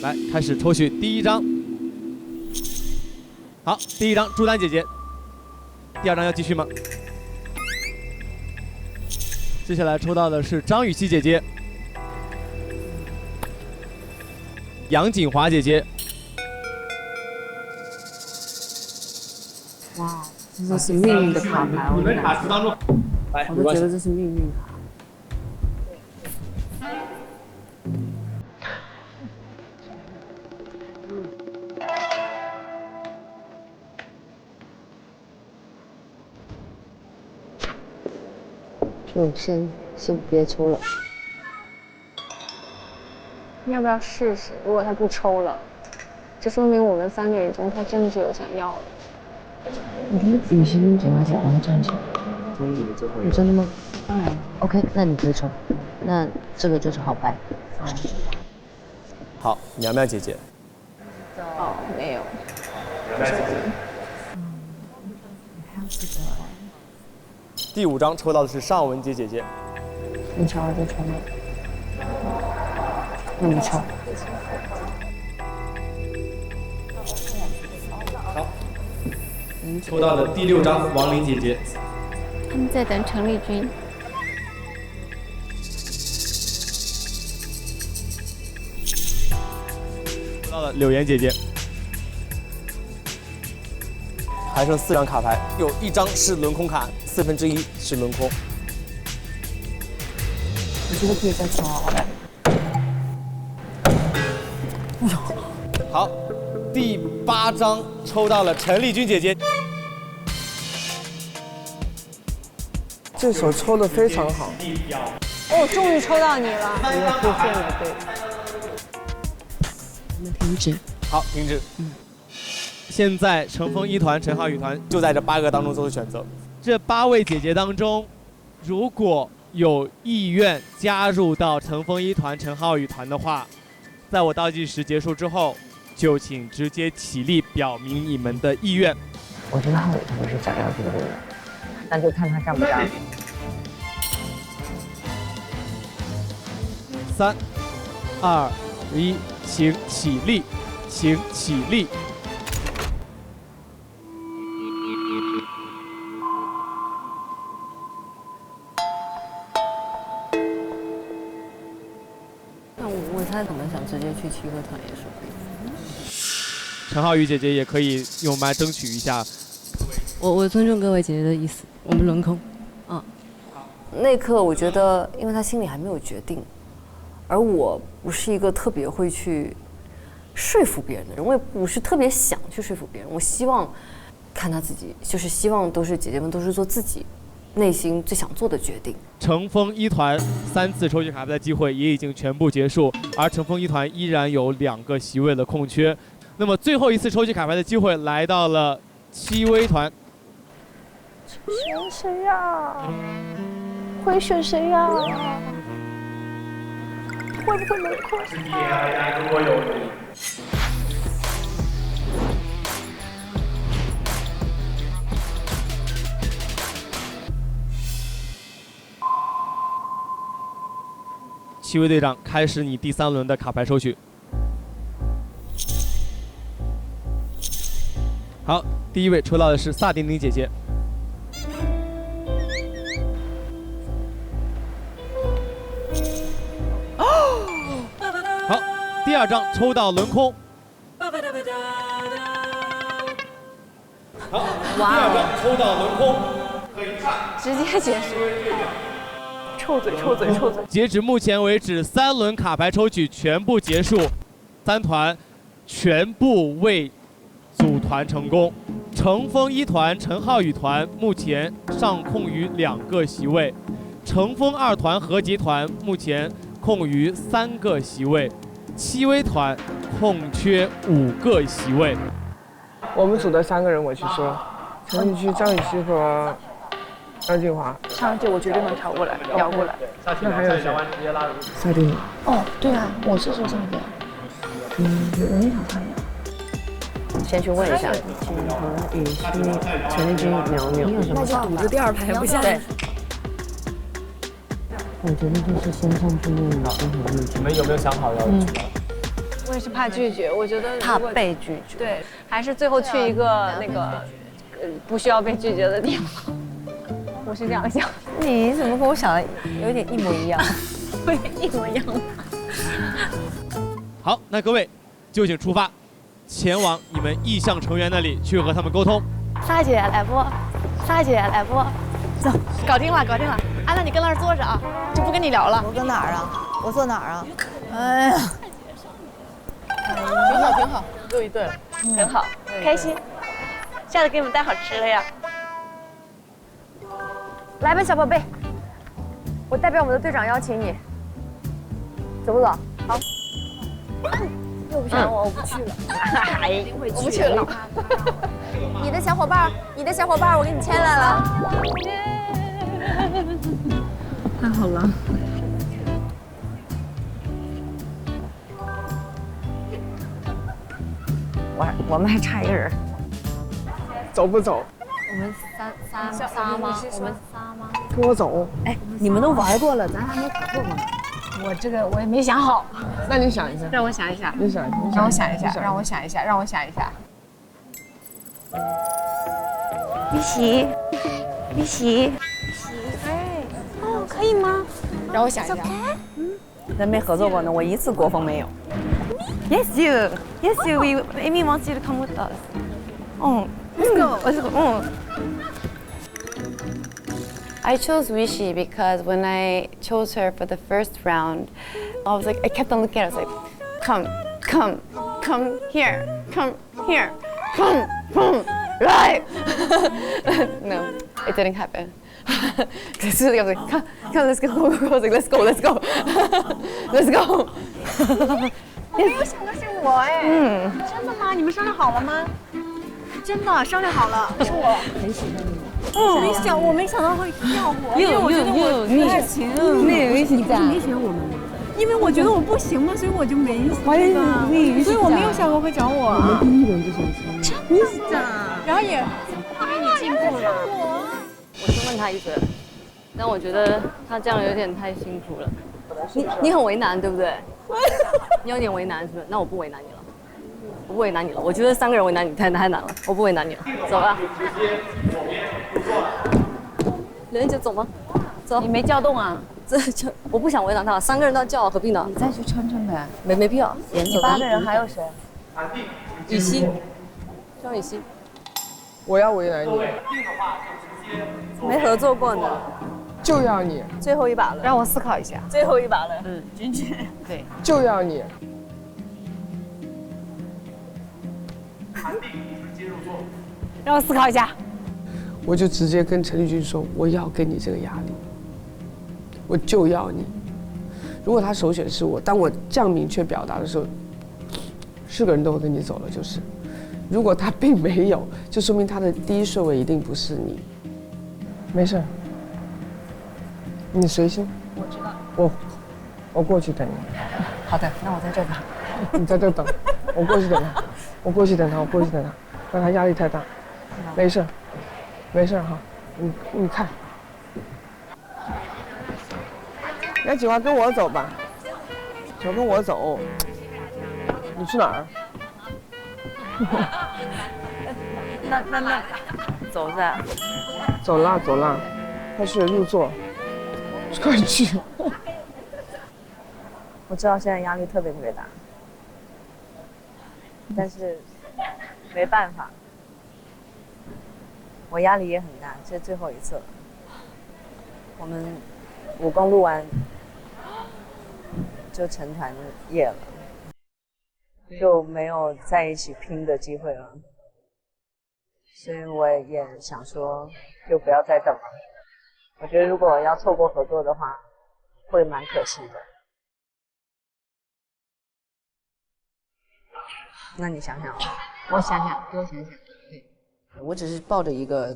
来，开始抽取第1张。好，第1张朱丹姐姐。第2张要继续吗？接下来抽到的是张雨绮姐姐、杨锦华姐姐。哇，这是命运的卡牌，你们卡池当中，来，我都觉得这是命运卡。先别抽了，要不要试试？如果他不抽了，这说明我们3个人中他真的是有想要的。我觉得雨欣警察姐帮他站起来。你真的吗？当然。OK， 那你可以抽。那这个就是好牌。好，苗苗姐姐。哦，没有。第5张抽到的是尚雯婕姐姐。你抽了就抽了。那你抽。好。抽到的第6张王琳姐姐。他们在等陈丽君。抽到了柳岩姐姐。还剩4张卡牌，有1张是轮空卡，1/4是轮空。我觉得可以再抽好了。好，第8张抽到了陈丽君姐姐。这手抽得非常好。哦，终于抽到你了。我出现了，对。我们停止。好，停止。现在乘风一团、陈浩宇团就在这8个当中做出选择。这8位姐姐当中，如果有意愿加入到乘风一团、陈浩宇团的话，在我倒计时结束之后，就请直接起立表明你们的意愿。我觉得浩宇团是想要这个人，那就看他站不站。3、2、1，请起立，请起立。那我猜可能想直接去7个团也是可以。陈浩宇姐姐也可以用麦争取一下。我尊重各位姐姐的意思，我们轮空。那一刻我觉得，因为他心里还没有决定，而我不是一个特别会去说服别人的人，我也不是特别想去说服别人。我希望看他自己，就是希望都是姐姐们都是做自己内心最想做的决定。乘风一团3次抽取卡牌的机会也已经全部结束，而乘风一团依然有2个席位的空缺。那么最后一次抽取卡牌的机会来到了戚薇团。选谁呀？会选谁呀？会不会轮空？如果有戚薇队长，开始你第3轮的卡牌抽取。好，第一位抽到的是萨丁丁姐姐。好，第2张抽到轮空。好，第2张抽到轮空，可以看。直接结束。臭嘴，臭嘴，臭嘴。截止目前为止，3轮卡牌抽取全部结束，3团全部为组团成功。乘风一团、陈浩宇团目前上空于2个席位，乘风2团合集团目前空于3个席位，戚薇团空缺5个席位。我们组的3个人我去说，陈奕迅、张雨绮和张静华。上这我绝对能调过来，调过来。那还有谁？萨丁。哦，对啊，我是说上边。我也想看呀。先去问一下，金和雨熙、陈丽君、苗苗，那就堵着第2排不下来。我觉得就是先上去问老公和丽君。你们有没有想好要？我也是怕拒绝，我觉得怕被拒绝。对，还是最后去一个那个不需要被拒绝的地方。我是这样想。你怎么跟我想的有点一模一样？会一模一样。好，那各位就请出发，前往你们意向成员那里去和他们沟通。莎姐来不？莎姐来不？走，搞定了，搞定了。啊，那你跟那儿坐着啊，就不跟你聊了。我搁哪儿啊？我坐哪儿啊？哎呀，挺好，挺好，又一对了，很好，开心。下次给你们带好吃的呀。来吧，小宝贝，我代表我们的队长邀请你，走不走？好。又不想我，我不去了。我不去了。你的小伙伴，我给你牵来了。太好了。我们还差一个人。走不走？我们仨吗？我们仨吗？跟我走。哎，你们都玩过了，咱还没合作吗？我这个我也没想好。那你想一下。让我想一下。你想，让我想一下，让我想一下，让我想一下。雨喜，雨喜，哎，哦，可以吗？让我想一下。咱没合作过呢，我一次国风没有。Yes you, yes you. Amy wants you to come with us. Oh, let's go, let's go. I chose Wishi because when I chose her for the first round, I was like, I kept on looking at her. I was like, come here, right. No, it didn't happen. As soon as I was like, come, let's go. I was like, let's go. Let's go. 没有想到是我哎。真的吗？你们商量好了吗？真的商量好了，是我很喜欢你。我没想到会要我，因为我觉得我不太行。你不是没选我们吗？因为我觉得我不行嘛，所以我就没所以我没有想过会找我。我们第一轮就想说，真的，然后也因为你进步了。我先问他一嘴，但我觉得他这样有点太辛苦了。你很为难，对不对？你有点为难，是不是？那我不为难你了，我不为难你了。我觉得3个人为难你太难了，我不为难你了，走吧。刘妍姐走吗？走。你没叫动啊？我不想为难他，3个人都要叫，何必呢？你再去撑撑呗。没必要。你8个人还有谁？雨熙，张雨熙。我要为难你。没合作过呢。就要你。最后一把了，让我思考一下。最后一把了。君君。对。就要你。让我思考一下。我就直接跟陈立军说，我要给你这个压力，我就要你。如果他首选是我，当我这样明确表达的时候，4个人都会跟你走了，就是。如果他并没有，就说明他的第一顺位一定不是你。没事，你随心。我知道。我过去等你。好的，那我在这等。你在这等，我过去等他，我过去等他，让他压力太大。没事，没事哈，你看。那喜欢跟我走吧，喜欢跟我走。你去哪儿？那走噻。走啦，快去入座，快去。我知道现在压力特别大，但是没办法，我压力也很大，这是最后一次了。我们武功录完就成团业了，就没有在一起拼的机会了，所以我也想说，就不要再等了。我觉得如果要错过合作的话，会蛮可惜的。那你想想，我想想，多想想。对，我只是抱着一个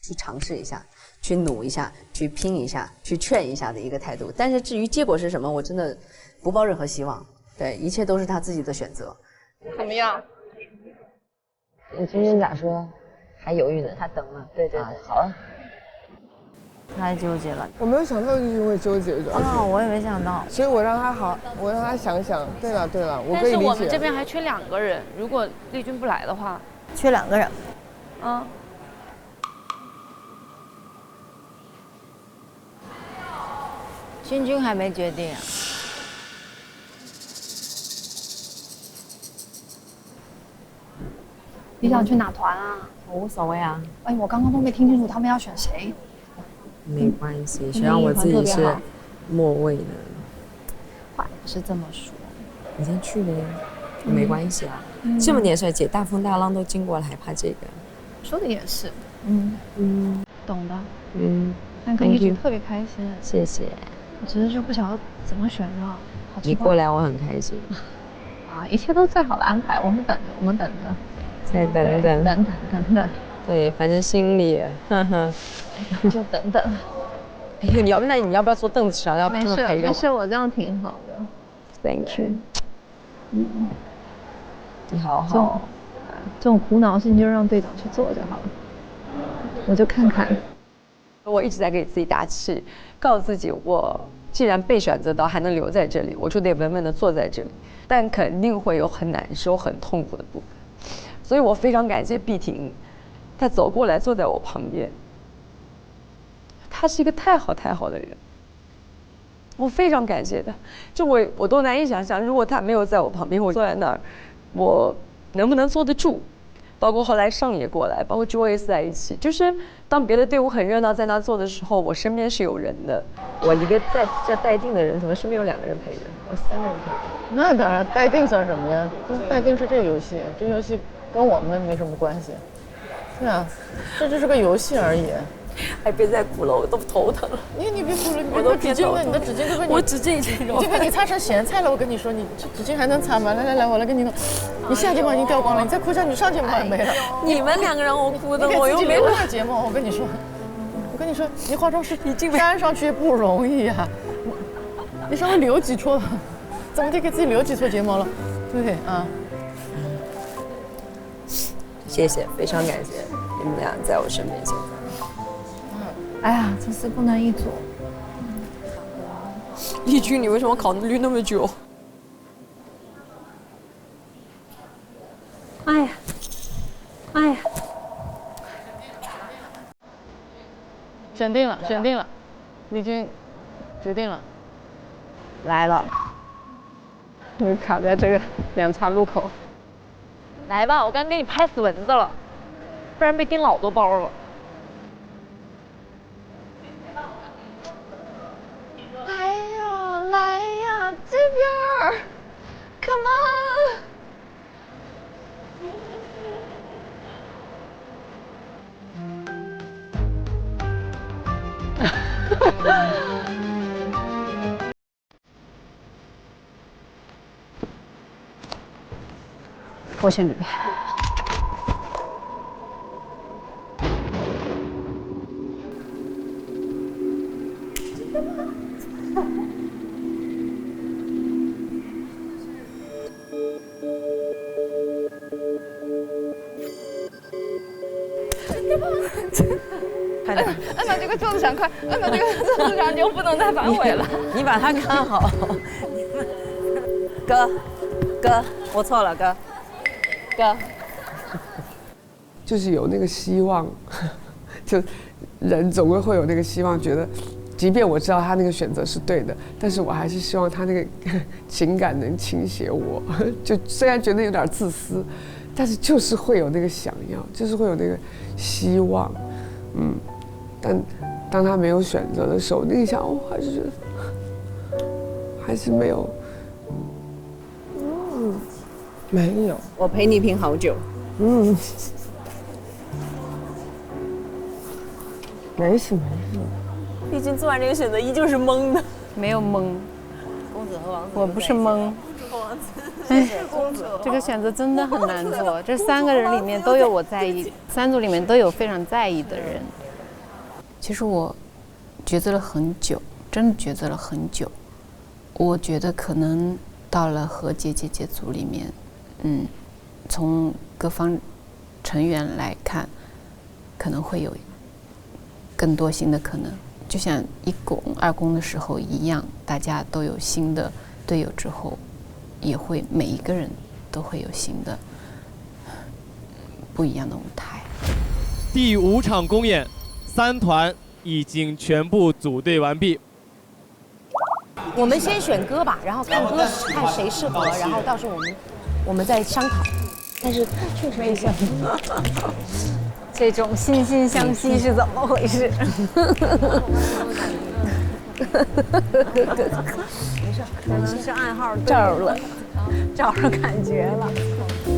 去尝试一下、去努一下、去拼一下、去劝一下的一个态度。但是至于结果是什么，我真的不抱任何希望。对，一切都是他自己的选择。怎么样？你君君咋说？还犹豫呢？他等了。对。好啊。太纠结了。我没有想到丽君会纠结，主要是。我也没想到。所以我让他想想。对了，我可以理解。但是我们这边还缺2个人，如果丽君不来的话，缺2个人。君君还没决定啊。你想去哪团啊？我无所谓啊。哎，我刚刚都没听清楚他们要选谁。没关系，谁让我自己是末位呢？话不是这么说。你先去呗，没关系啊。这么点事，姐大风大浪都经过了，还怕这个？说的也是。懂的。但跟你一起特别开心。谢谢。我只是就不晓得怎么选了。你过来我很开心。一切都最好的安排，我们等着。再等等。对，反正心里，就等等。哎呦，你要不要坐凳子上？要没事，我这样挺好的。Thank you。你好好。这种苦恼事情就让队长去做就好了。我就看看。我一直在给自己打气，告诉自己，我既然被选择到，还能留在这里，我就得稳稳地坐在这里。但肯定会有很难受、很痛苦的部分。所以我非常感谢碧婷，她走过来坐在我旁边。她是一个太好的人，我非常感谢她。就我都难以想象，如果她没有在我旁边，我坐在那儿，我能不能坐得住？包括后来上野过来，包括 Joyce 在一起，就是当别的队伍很热闹在那坐的时候，我身边是有人的。我一个在待定的人，怎么身边有2个人陪着？我3个人陪着。那当然，待定算什么呀？待定是这个游戏，这个游戏跟我们没什么关系。对啊，这就是个游戏而已。哎，别再哭了，我都头疼了。你别哭了，你我都纸巾了，你的纸巾都被你，我纸巾已经被你擦成咸菜了。我跟你说，你这纸巾还能擦吗？来，我来给你弄。你下睫毛已经掉光了，你再哭下去上睫毛也没了。你们两个让我哭的，我又没有睫毛。我跟你说，你化妆师你粘上去也不容易呀。你稍微留几撮，怎么得给自己留几撮睫毛了？对啊。谢谢，非常感谢你们俩在我身边。现在，哎呀，这次不能一组。丽君，你为什么考虑那么久？哎呀，选定了，丽君，决定了，来了。我卡在这个两岔路口。来吧，我刚给你拍死蚊子了，不然被叮老多包了。来呀，这边 ，Come on！ 我选这边。按到这个桌子上，快按到这个桌子上就不能再反悔了。你把它看好。哥，我错了，哥。就是有那个希望，就人总归会有那个希望，觉得，即便我知道他那个选择是对的，但是我还是希望他那个情感能倾斜我。就虽然觉得有点自私，但是就是会有那个想要，就是会有那个希望，但当他没有选择的时候，那一想，我还是觉得，还是没有，没有。我陪你品好酒。没事。毕竟做完这个选择依旧是懵的。没有懵，公子和王子，我不是懵。谢谢公主。这个选择真的很难做，这3个人里面都有我在意，3组里面都有非常在意的人。其实我抉择了很久，真的抉择了很久。我觉得可能到了和姐姐组里面，从各方成员来看，可能会有更多新的可能。就像1公2公的时候一样，大家都有新的队友之后，也会每一个人都会有新的不一样的舞台。第5场公演，3团已经全部组队完毕。我们先选歌吧，然后看歌看谁适合，然后到时候我们再商讨。但是确实没想到，这种惺惺相惜是怎么回事？没事，可能是暗号找了，找着感觉了，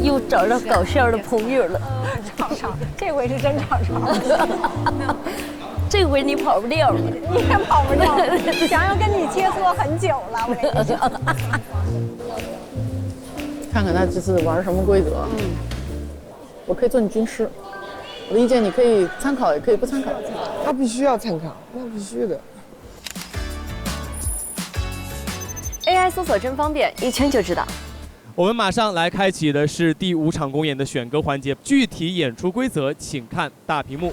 又找到搞笑的朋友了。找，这回是真找着了。这回你跑不掉了，你也跑不掉了。想要跟你切磋很久了，我跟你讲。看看他这次玩什么规则。我可以做你军师，我的意见你可以参考，也可以不参考。他必须要参考，那必须的。AI 搜索真方便，一圈就知道。我们马上来开启的是第5场公演的选歌环节，具体演出规则请看大屏幕。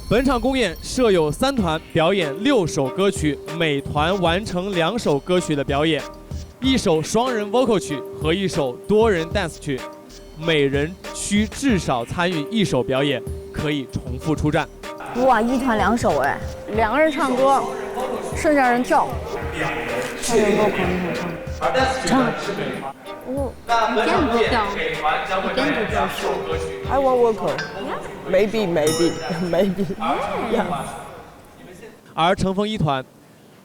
本场公演设有3团表演6首歌曲，每团完成2首歌曲的表演，1首双人 vocal 曲和1首多人 dance 曲，每人需至少参与1首表演，可以重复出战。哇，1团2首哎，2个人唱歌，剩下人跳。双人 vocal 你想唱？我一点不跳，一点不跳手。I want vocal. Maybe. 而乘风1团，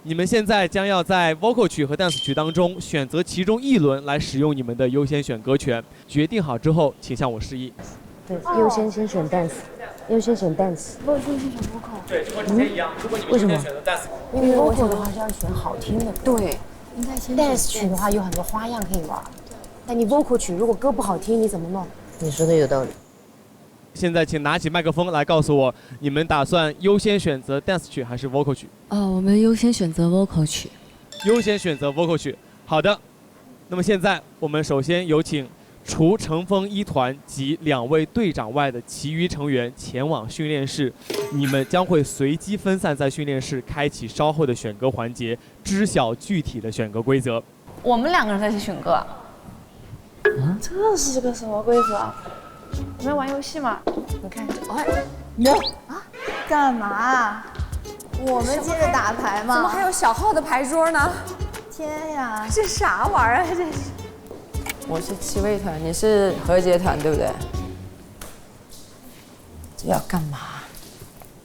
你们现在将要在 vocal 曲和 dance 曲当中选择其中1轮来使用你们的优先选歌权。决定好之后，请向我示意。对，优先先选 dance。优先选 dance。我优先选 vocal。对，就和之前一样。如果你们为什么优先选择 dance，因为 vocal 的话是要选好听的。对，应该先 dance 曲的话有很多花样可以玩，但你 vocal 曲如果歌不好听，你怎么弄？你说的有道理。现在请拿起麦克风来告诉我，你们打算优先选择 dance 曲还是 vocal 曲？我们优先选择 vocal 曲。优先选择 vocal 曲。好的，那么现在我们首先有请除乘风一团及2位队长外的其余成员前往训练室，你们将会随机分散在训练室，开启稍后的选歌环节，知晓具体的选歌规则。我们2个人在一起选歌啊？这是个什么规则啊？我们要玩游戏嘛？你看，干嘛？我们接着打牌嘛？怎么还有小号的牌桌呢？天呀，这啥玩意儿啊？这是。我是7位团，你是何洁团，对不对？这要干嘛？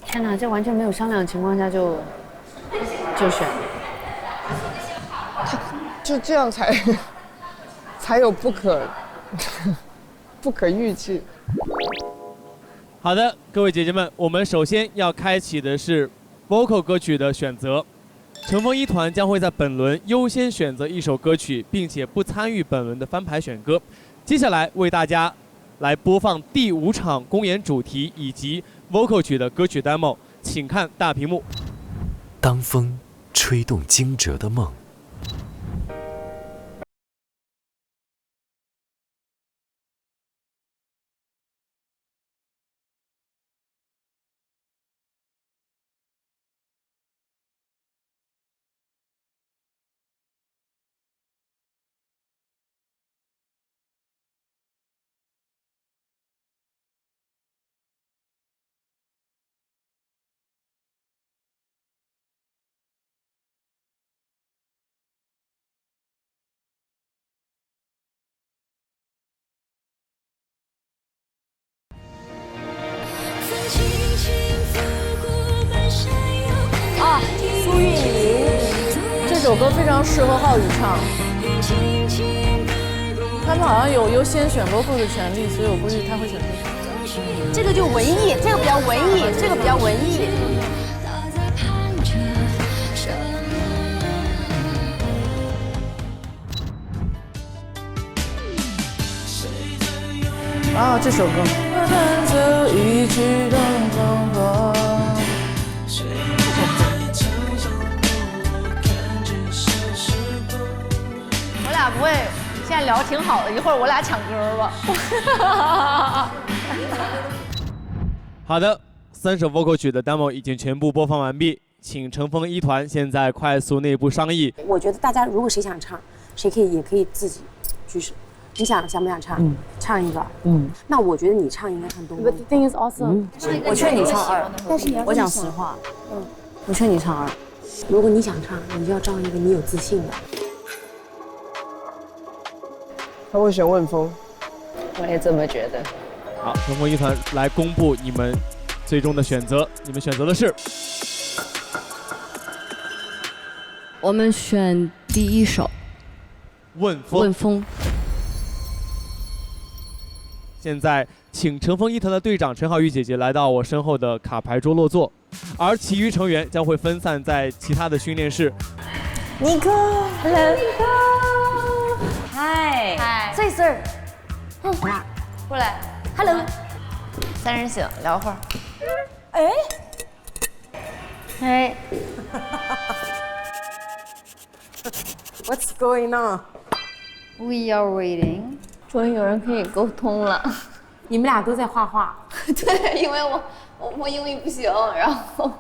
天哪，这完全没有商量的情况下就选，就这样才有不可预计。好的，各位姐姐们，我们首先要开启的是 vocal 歌曲的选择。乘风一团将会在本轮优先选择一首歌曲，并且不参与本轮的翻牌选歌。接下来为大家来播放第5场公演主题以及 vocal 曲的歌曲 demo， 请看大屏幕。当风吹动惊蛰的梦。啊，苏运莹，这首歌非常适合浩宇唱。他们好像有优先选 vocal 的权利，所以我估计他会选这首。这个就文艺，这个比较文艺，这个比较文艺。啊，这首歌。我俩不会现在聊挺好的，一会儿我俩抢歌吧。好的，3首 vocal 曲的 demo 已经全部播放完毕，请乘风一团现在快速内部商议。我觉得大家如果谁想唱，谁也可以自己举手。你想不想唱？唱一个。那我觉得你唱应该唱东风。But the thing is also，我劝你唱2，但是你要我讲实话，我劝你唱2。如果你想唱，你就要唱一个你有自信的。他会选问风。我也这么觉得。好，乘风一团来公布你们最终的选择，你们选择的是？我们选第1首。问风。问风。现在，请乘风一团的队长陈好玉姐姐来到我身后的卡牌桌落座，而其余成员将会分散在其他的训练室。尼克 ，Hello， 嗨，岁岁，过来 ，Hello， 3人行，聊会儿。哎 ，What's going on？ We are waiting。终于有人可以沟通了。你们俩都在画画。对，因为我英语不行，然后。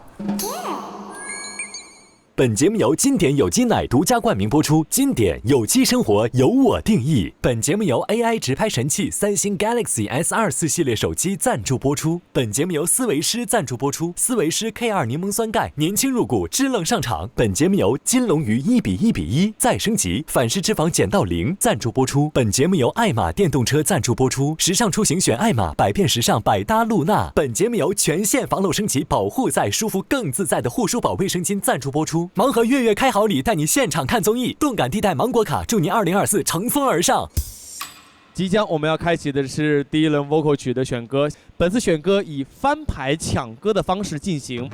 本节目由经典有机奶独家冠名播出，经典有机生活由我定义。本节目由 AI 直拍神器三星 Galaxy S24系列手机赞助播出。本节目由思维诗赞助播出，思维诗 K2 柠檬酸钙，年轻入股，知冷上场。本节目由金龙鱼1:1:1再升级，反式脂肪减到0赞助播出。本节目由爱玛电动车赞助播出，时尚出行选爱玛，百变时尚百搭露娜。本节目由全线防漏升级，保护在舒服更自在的护舒宝卫生巾赞助播出。盲盒月月开好礼，带你现场看综艺，动感地带芒果卡，祝你2024乘风而上。即将我们要开启的是第一轮 vocal 曲的选歌，本次选歌以翻牌抢歌的方式进行。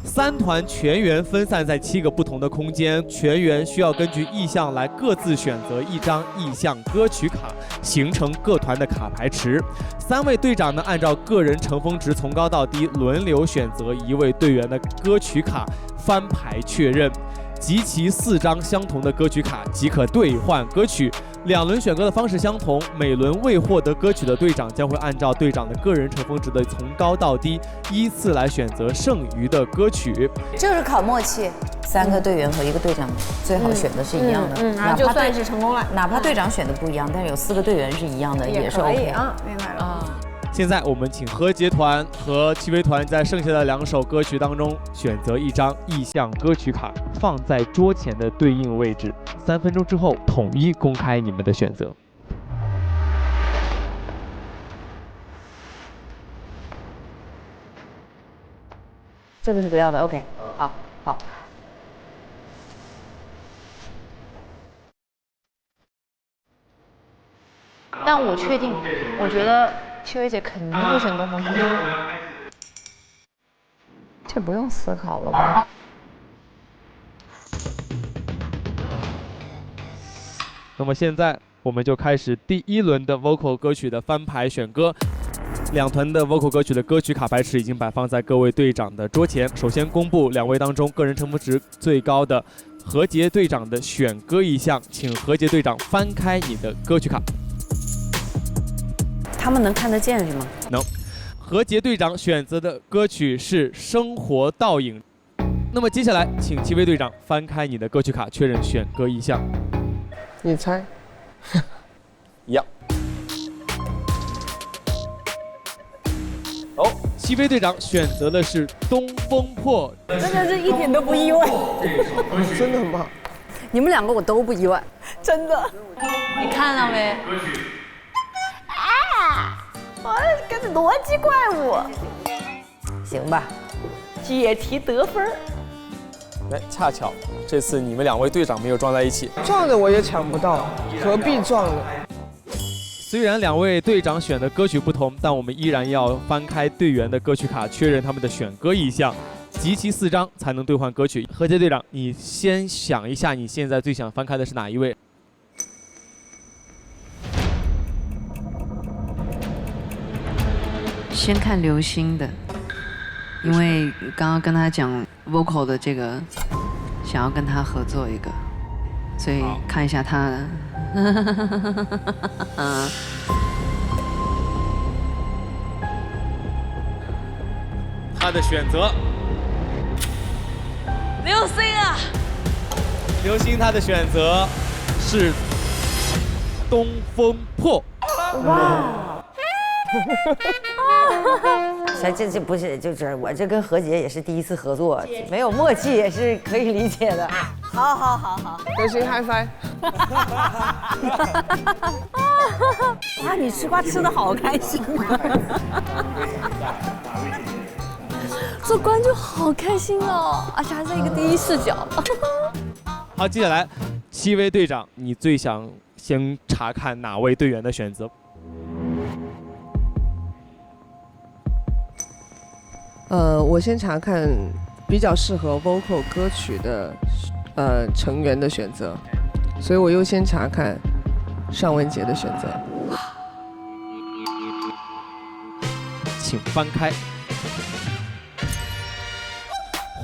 3团全员分散在7个不同的空间，全员需要根据意向来各自选择一张意向歌曲卡，形成各团的卡牌池。3位队长呢，按照个人乘风值从高到低轮流选择1位队员的歌曲卡，翻牌确认。集齐4张相同的歌曲卡即可兑换歌曲。2轮选歌的方式相同，每轮未获得歌曲的队长将会按照队长的个人乘风值的从高到低，依次来选择剩余的歌曲。就是考默契，3个队员和1个队长最好选的是一样的，然后就算是成功了。哪怕队长选的不一样，但是有4个队员是一样的，也是 OK 啊，明白了。现在我们请何洁团和戚薇团在剩下的2首歌曲当中选择一张意向歌曲卡，放在桌前的对应位置。3分钟之后统一公开你们的选择。这个是不要的 ，OK， 好。但我确定，我觉得戚薇姐肯定会选东风破。这不用思考了吧？那么现在我们就开始第1轮的 vocal 歌曲的翻牌选歌。2团的 vocal 歌曲的歌曲卡牌池已经摆放在各位队长的桌前。首先公布2位当中个人乘风值最高的何洁队长的选歌意向，请何洁队长翻开你的歌曲卡。他们能看得见是吗？能。何洁队长选择的歌曲是《生活倒影》。那么接下来，请戚薇队长翻开你的歌曲卡，确认选歌意向。你猜？一样。哦，戚薇队长选择的是《东风破》，真的是一点都不意外。真的吗？你们2个我都不意外，真的。你看了没？我跟着逻辑怪物，行吧？解题得分。哎，恰巧这次你们2位队长没有撞在一起，撞的我也抢不到，何必撞呢？虽然2位队长选的歌曲不同，但我们依然要翻开队员的歌曲卡，确认他们的选歌意向，集齐4张才能兑换歌曲。何洁队长，你先想一下，你现在最想翻开的是哪一位？先看刘星的，因为刚刚跟他讲 vocal 的这个，想要跟他合作一个，所以看一下他的。他的选择，刘星啊，刘星他的选择是《东风破》。哇！这不是，就是我这跟何洁也是第一次合作，没有默契也是可以理解的。好。刘星嗨翻。哇，你吃瓜吃的好开心啊！做观众好开心哦，而且还是一个第一视角。好，接下来戚薇队长，你最想先查看哪位队员的选择？我先查看比较适合 vocal 歌曲的成员的选择，所以我优先查看尚雯婕的选择。请翻开。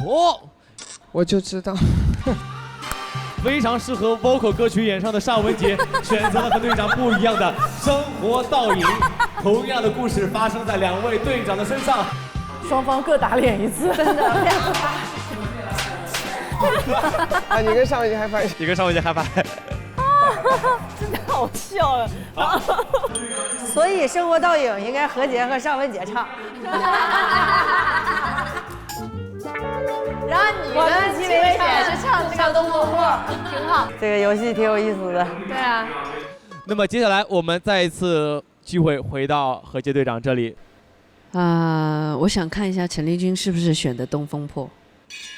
哦，我就知道。非常适合 vocal 歌曲演唱的尚雯婕选择了和队长不一样的生活倒影。同样的故事发生在2位队长的身上，双方各打脸一次，真的。啊，你跟尚雯婕嗨翻，你跟尚雯婕嗨翻，真的好笑了。所以《生活倒影》应该何洁和尚雯婕唱。然后你跟戚薇姐是唱这个《东风破》，挺好。这个游戏挺有意思的。对啊。那么接下来我们再一次机会回到何洁队长这里。我想看一下陈丽君是不是选的《东风破》。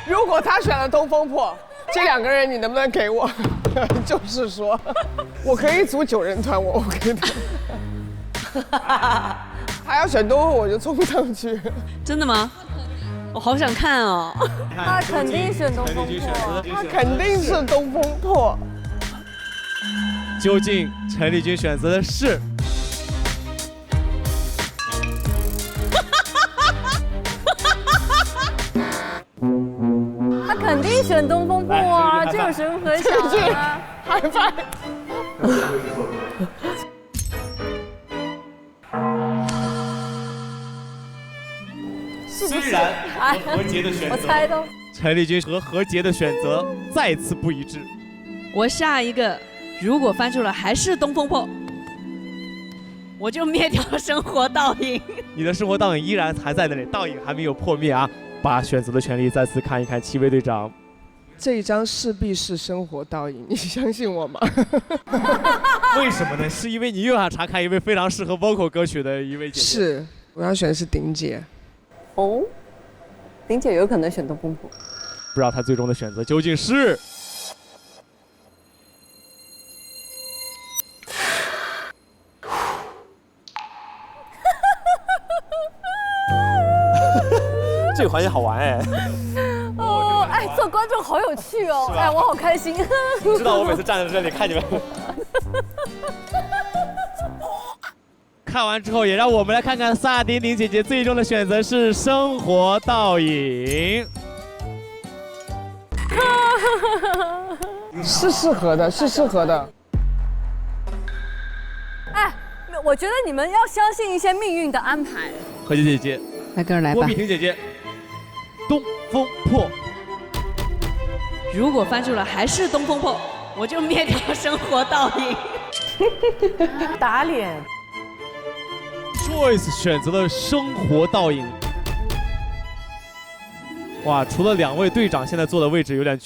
如果他选了《东风破》，这2个人你能不能给我？就是说，我可以组9人团，我 OK 的。他要选东风，我就冲上去。真的吗？我好想看哦。他肯定选东风破，他肯定是东风破。究竟陈丽君选择的是？他肯定选东风破啊，这有什么可想的啊？害怕。虽然和何洁的选择，我猜到陈丽君和何洁的选择再次不一致。我下一个，如果翻出了还是东风破，我就灭掉生活倒影。你的生活倒影依然还在那里，倒影还没有破灭啊！把选择的权利再次看一看7位队长。这一张势必是生活倒影，你相信我吗？为什么呢？是因为你又想查看一位非常适合 vocal 歌曲的一位姐姐。是，我要选的是丁姐。哦，丁姐有可能选东风破。不知道她最终的选择究竟是？这个环节好玩哎。哦，哎，做观众好有趣哦，哎，我好开心。你知道我每次站在这里看你们。看完之后，也让我们来看看萨顶顶姐姐最终的选择是生活倒影。是适合的，是适合的。哎，我觉得你们要相信一些命运的安排。何洁姐姐，来个人来吧。郭碧婷姐姐，东风破。如果翻出了还是东风破，我就灭掉生活倒影。打脸。Joyce 选择了生活倒影。哇，除了2位队长现在坐的位置有点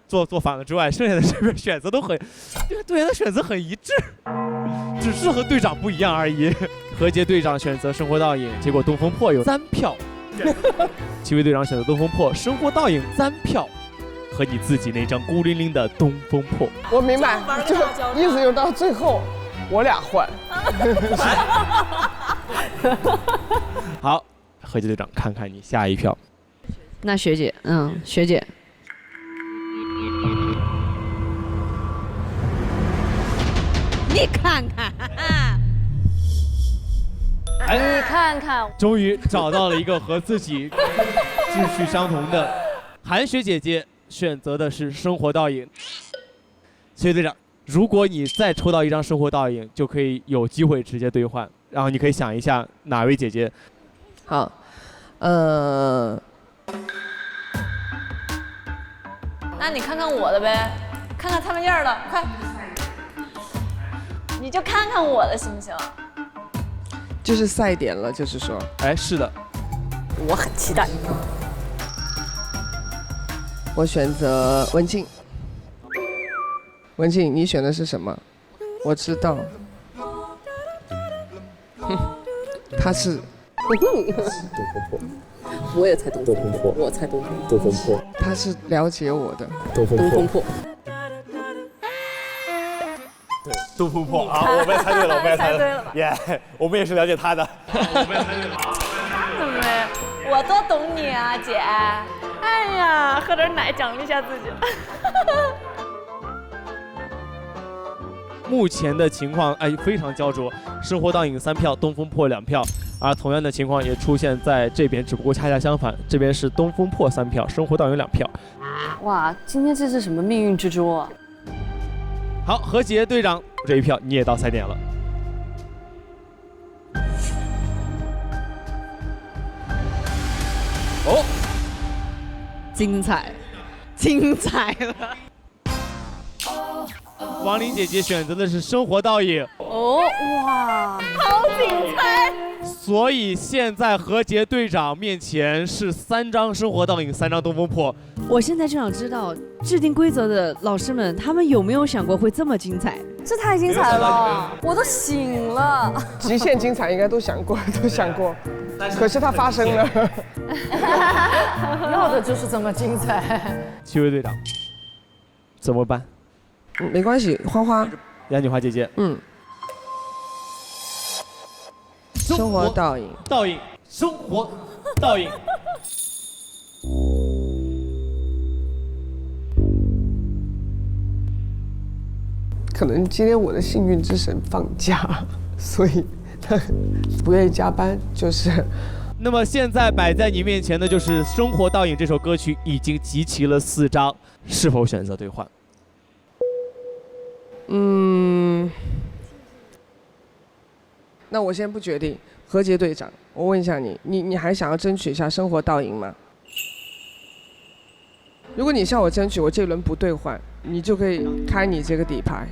坐反了之外，剩下的这边选择都很，这个队员的选择很一致，只是和队长不一样而已。何洁队长选择生活倒影，结果东风破有3票。7位队长选择东风破，生活倒影3票，和你自己那张孤零零的东风破。我明白，就意思就到最后我俩换。好，何洁队长，看看你下一票。那学姐，学姐。你看看，你看看，终于找到了一个和自己志趣相同的。韩雪姐姐选择的是生活倒影。所以队长，如果你再抽到一张生活倒影，就可以有机会直接兑换。然后你可以想一下哪位姐姐。好，那你看看我的呗，看看他们样的，快，你就看看我的行不行？就是赛点了，就是说，哎，是的，我很期待。我选择文静。文静，你选的是什么？我知道。他是。东风破。我也猜东风破。我猜东风破。东风破。他是了解我的。东风破。对，东风破啊！我们也猜对了，我们也猜对了。耶，我们也是了解他的。我们也猜对了。怎么嘞？我多懂你啊，姐！哎呀，喝点奶奖励一下自己。目前的情况非常焦灼，生活倒影3票，东风破2票，而同样的情况也出现在这边，只不过恰恰相反，这边是东风破3票，生活倒影2票。哇，今天这是什么命运之舟啊！好，何洁队长这一票你也到赛点了。哦，精彩，精彩了！王琳姐姐选择的是生活倒影。哦，哇，好精彩！所以现在何洁队长面前是3张生活倒影，3张东风破。我现在就想知道，制定规则的老师们，他们有没有想过会这么精彩？这太精彩了，我都醒了。极限精彩应该都想过，可是它发生了。要的就是这么精彩。7位队长，怎么办？没关系，花花。杨锦华姐姐。生活倒影。倒影，生活倒影。可能今天我的幸运之神放假，所以他不愿意加班，就是。那么现在摆在你面前的就是《生活倒影》这首歌曲，已经集齐了4张，是否选择兑换？那我先不决定。何洁队长，我问一下你还想要争取一下《生活倒影》吗？如果你向我争取，我这轮不兑换，你就可以开你这个底牌。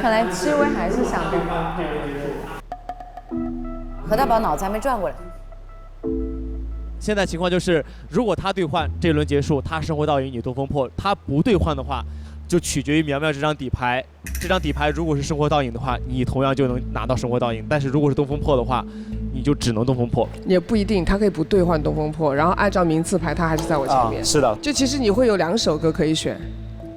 看来戚薇还是想兑换。何大宝脑子还没转过来。现在情况就是，如果他兑换，这轮结束，他生活倒影，你东风破；他不兑换的话，就取决于苗苗这张底牌。这张底牌如果是生活倒影的话，你同样就能拿到生活倒影；但是如果是东风破的话，你就只能东风破。也不一定，他可以不兑换东风破，然后按照名次排，他还是在我前面。是的。就其实你会有2首歌可以选。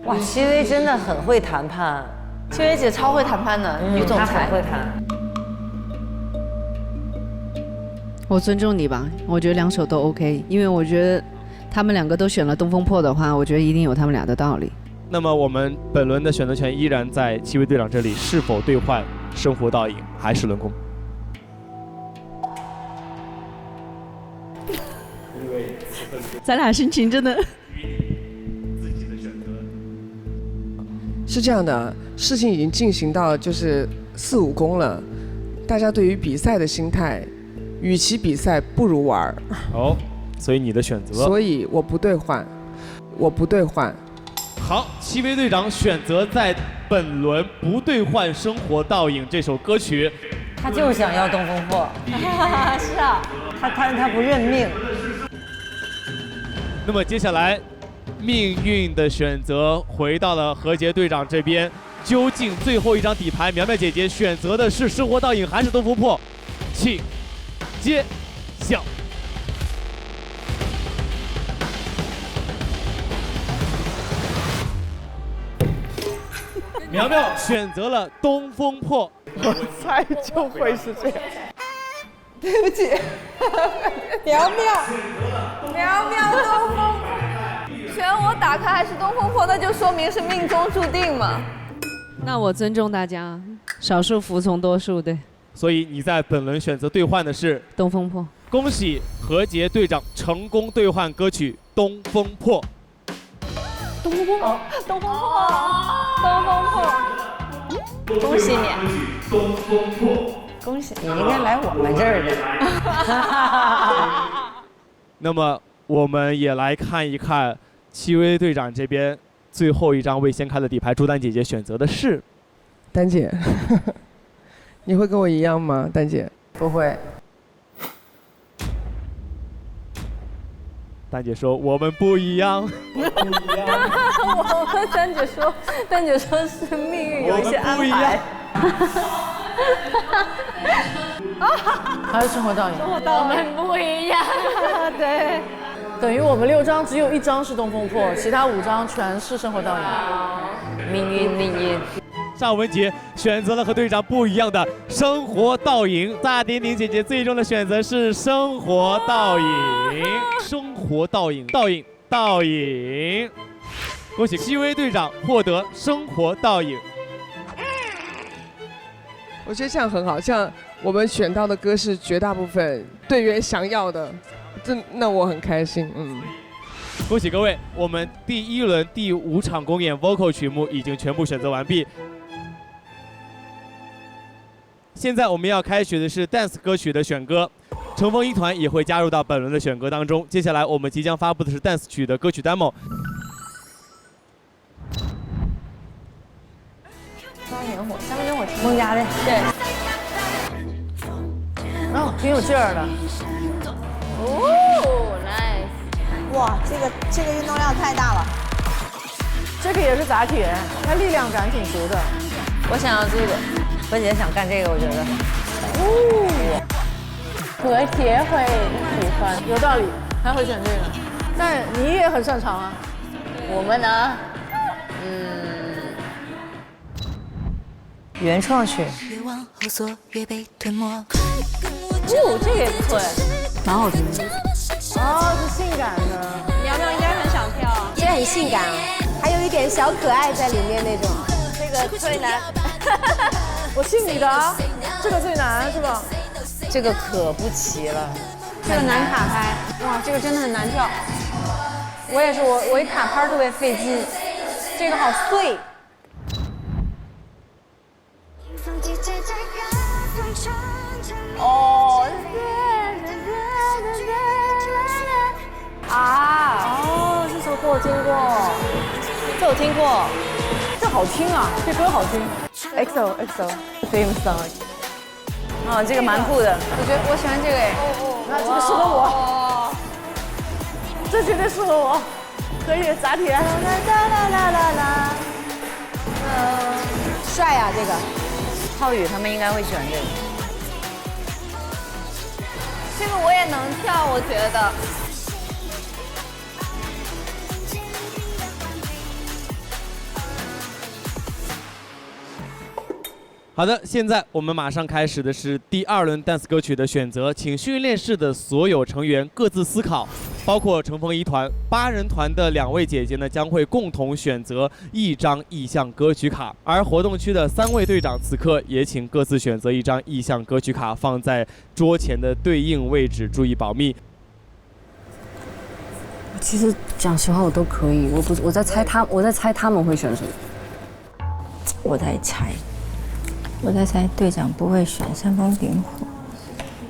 哇，戚薇真的很会谈判。戚薇姐超会谈判的，女总裁。她很会谈。我尊重你吧，我觉得2首都 OK， 因为我觉得他们2个都选了东风破的话，我觉得一定有他们俩的道理。那么我们本轮的选择权依然在戚薇队长这里，是否兑换生活倒影，还是轮空？咱俩心情真的。是这样的，事情已经进行到就是4、5公了，大家对于比赛的心态。与其比赛，不如玩。所以你的选择。所以我不兑换，我不兑换。好，戚薇队长选择在本轮不兑换《生活倒影》这首歌曲。他就想要东风破。是啊，他不认命。那么接下来，命运的选择回到了何洁队长这边，究竟最后一张底牌，苗苗姐姐选择的是《生活倒影》还是东风破？请揭晓。苗苗选择了东风破，我猜就会是这样。对不起，苗苗东风破，选我打开还是东风破，那就说明是命中注定嘛。那我尊重大家，少数服从多数，对。所以你在本轮选择兑换的是东风破。恭喜何洁队长成功兑换歌曲《东风破》。东风破，东风破，东风破，恭喜你！东风破，恭喜你，应该来我们这儿的。那么我们也来看一看戚薇队长这边最后一张未掀开的底牌，朱丹姐姐选择的是丹姐。你会跟我一样吗，丹姐？不会。丹姐说我们不一样。我和丹姐说是命运有一些安排。还是生活倒影。我们不一样。对。等于我们6张只有1张是东风破，其他5张全是生活倒影。命运。尚雯婕选择了和队长不一样的生活倒影，大丁丁姐姐最终的选择是生活倒影，生活倒影，倒影。恭喜戚薇队长获得生活倒影。我觉得这样很好，像我们选到的歌是绝大部分队员想要的，那我很开心。恭喜各位，我们第1轮第5场公演 vocal 曲目已经全部选择完毕。现在我们要开始的是 dance 歌曲的选歌，乘风一团也会加入到本轮的选歌当中。接下来我们即将发布的是 dance 曲的歌曲 demo。三元火，孟佳的，对。挺有劲儿的。哦 ，nice。哇，这个运动量太大了。这个也是砸铁，它力量感挺足的。我想要这个。芬姐想干这个，我觉得。和铁会喜欢，有道理，还会选这个。但你也很擅长啊。我们呢，原创曲。越往后缩，越被吞没。哦，这个也不错哎，蛮好听的。哦，是性感的。苗苗应该很想跳啊。这很性感啊，还有一点小可爱在里面那种。这个最难。我信你的啊，这个最难是吧？这个可不齐了。这个难卡拍，哇，这个真的很难跳。我也是，我一卡拍特别费劲，这个好碎。哦，哦，这首歌我听过，这我听过，这好听啊，这歌好听。EXO Theme Song。哦，这个蛮酷的。我觉得我喜欢这个哎。那这个适合我，这绝对适合我，可以砸铁。帅啊这个。浩宇他们应该会喜欢这个。这个我也能跳，我觉得。好的，现在我们马上开始的是第2轮 dance 歌曲的选择，请训练室的所有成员各自思考，包括乘风1团8人团的2位姐姐呢，将会共同选择1张意向歌曲卡，而活动区的3位队长此刻也请各自选择1张意向歌曲卡，放在桌前的对应位置，注意保密。其实讲实话，我都可以，我在猜他们会选什么。我在猜队长不会选煽风点火，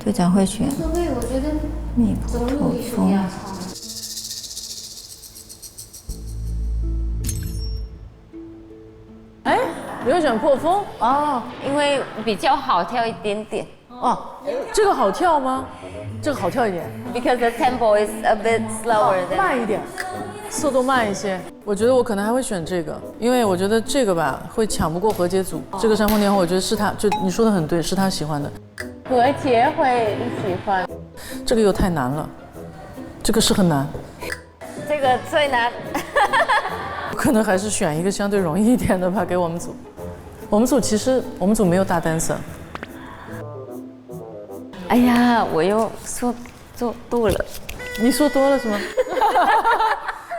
队长会选密不透风。哎，你会选破风？哦，因为比较好跳一点点。哦，这个好跳吗？这个好跳一点。Because the tempo is a bit slower than 慢一点，速度慢一些。我觉得我可能还会选这个，因为我觉得这个吧会抢不过何洁组。这个煽风点火，我觉得是他，就你说的很对，是他喜欢的。何洁会喜欢。这个又太难了，这个是很难。这个最难。可能还是选一个相对容易一点的吧，给我们组。我们组没有大 dancer。哎呀，我又说多了。你说多了是吗？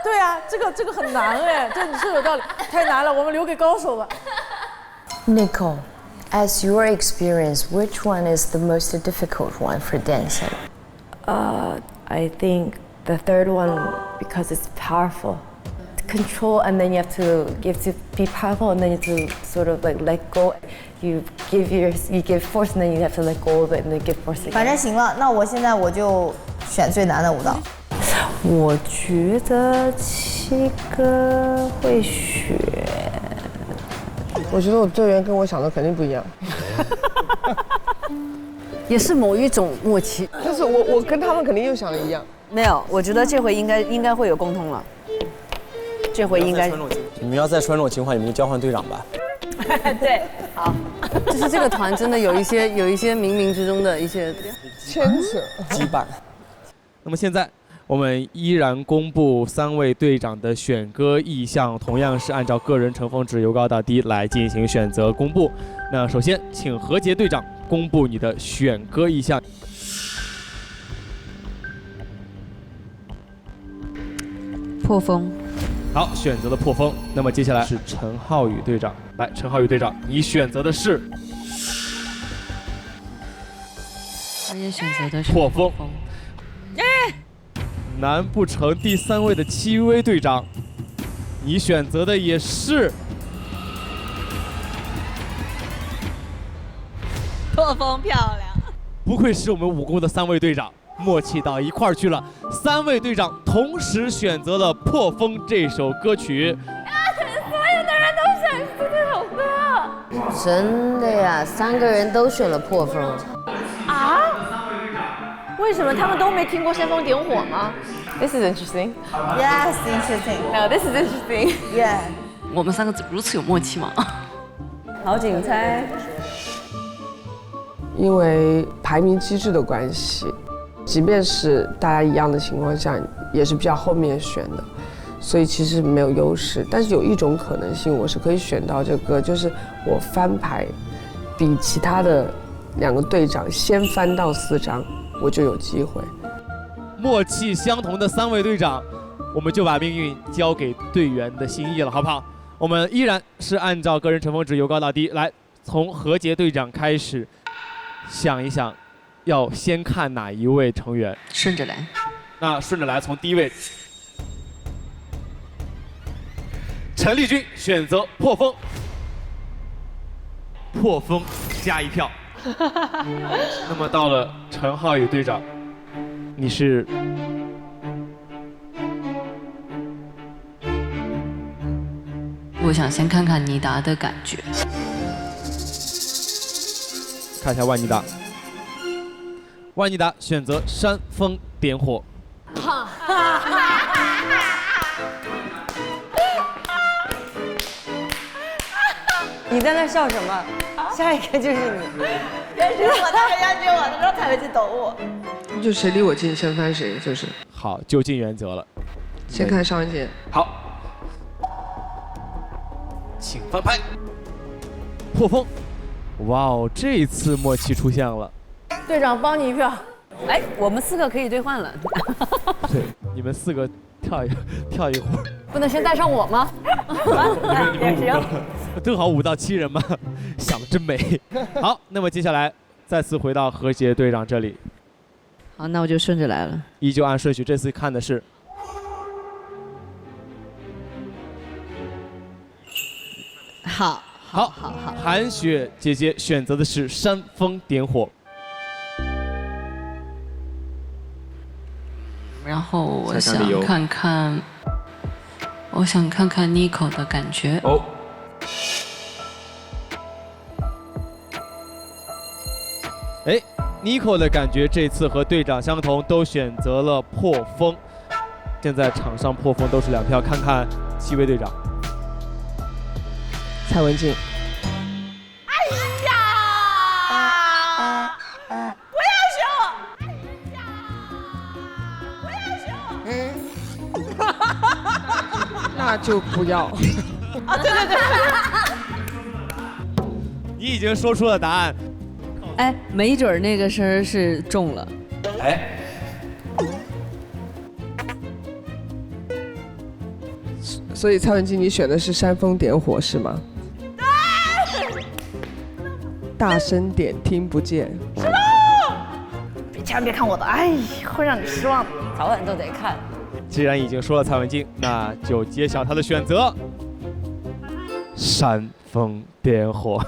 对啊，这个很难哎，这你说有道理，太难了，我们留给高手吧。Nicole, as your experience, which one is the most difficult one for dancing? I think the third one because it's powerful. Control, and then you have to be powerful, and then you have to sort of like let go. You give force, and then you have to let go of it, and then give force again. 反正行了，那我现在就选最难的舞蹈。我觉得7个会选。我觉得我队员跟我想的肯定不一样。也是某一种默契。就是我跟他们肯定又想的一样。没有，我觉得这回应该会有共通了。这回应该。你们要再出现这种情况，你们就交换队长吧。对，好。就是这个团真的有一些冥冥之中的一些牵扯羁绊。那么现在我们依然公布3位队长的选歌意向，同样是按照个人乘风值由高到低来进行选择公布。那首先，请何洁队长公布你的选歌意向。破风。好，选择了破风。那么接下来是陈浩宇队长，来，陈浩宇队长，你选择的是？我也选择的是破风。难不成第3位的戚薇队长，你选择的也是破风？漂亮！不愧是我们武功的3位队长，默契到一块儿去了。3位队长同时选择了《破风》这首歌曲。所有的人都选这首歌。真的呀，3个人都选了破风。啊？为什么他们都没听过煽风点火吗 ？This is interesting. Yes, interesting. No, this is interesting. Yeah. 我们3个如此有默契吗？好紧猜。因为排名机制的关系，即便是大家一样的情况下，也是比较后面选的，所以其实没有优势。但是有一种可能性，我是可以选到这个，就是我翻牌比其他的2个队长先翻到4张，我就有机会。默契相同的3位队长，我们就把命运交给队员的心意了，好不好？我们依然是按照个人乘风值由高到低来，从何洁队长开始，想一想，要先看哪一位成员？顺着来。那顺着来，从第1位，陈丽君选择破风，破风加1票。那么到了陈浩宇队长，你是？我想先看看妮达的感觉。看一下万妮达，万妮达选择煽风点火。你在那笑什么？下一个就是你。人家我，他人家觉我，他说他会去抖我。就谁离我近先翻谁，就是。好，就近原则了。先看上一届。好，请翻牌。破风，哇哦，这一次默契出现了。队长帮你1票。哎，我们4个可以兑换了。对，你们4个跳一会儿。不能先带上我吗？也行。正好5到7人嘛，想得真美。好，那么接下来再次回到何洁队长这里。好，那我就顺着来了。依旧按顺序，这次看的是。好，韩雪姐姐选择的是煽风点火。然后我想看看，Nico 的感觉。哦。哎 ，Nico 的感觉这次和队长相同，都选择了破风。现在场上破风都是2票，看看7位队长。蔡文静。哎呀！不要凶！不要凶！那就不要。啊，对对对。你已经说出了答案。哎，没准那个声儿是中了。哎。所以蔡文静，你选的是煽风点火是吗？对。大声点，听不见。什么？千万别看我的，哎，会让你失望的。早晚都得看。既然已经说了蔡文静，那就揭晓她的选择。煽风点火。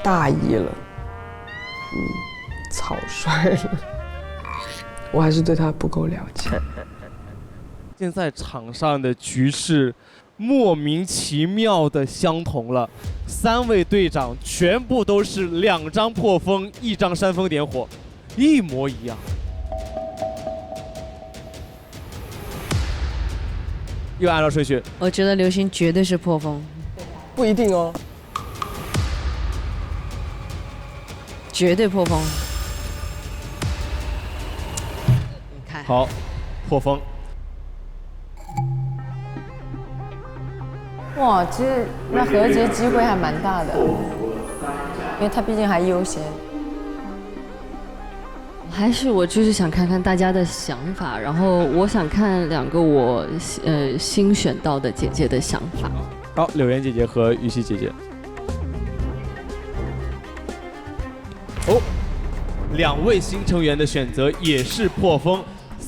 大意了。草率了，我还是对他不够了解。现在场上的局势莫名其妙的相同了，3位队长全部都是2张破风，1张煽风点火，一模一样。又按照顺序，我觉得刘星绝对是破风，不一定哦，绝对破风。好，破风。哇，其实那何洁机会还蛮大的，因为他毕竟还优先。还是我就是想看看大家的想法，然后我想看2个我新选到的姐姐的想法。好，柳岩姐姐和玉溪姐姐。哦，2位新成员的选择也是破风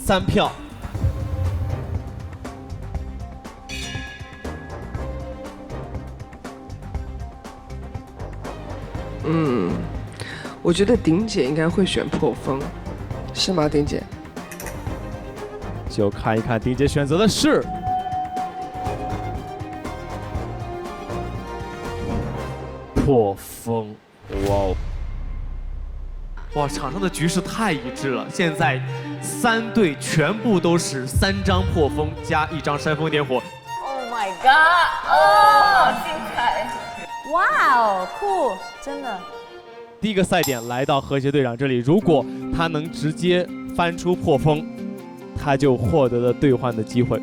，3票。我觉得丁姐应该会选破风，是吗？丁姐，就看一看丁姐选择的是破风。哇哦！哇，场上的局势太一致了，现在3队全部都是3张破风加1张煽风点火。Oh my god！ 哦，精彩！哇哦，酷，真的。第一个赛点来到何洁队长这里，如果他能直接翻出破风，他就获得了兑换的机会。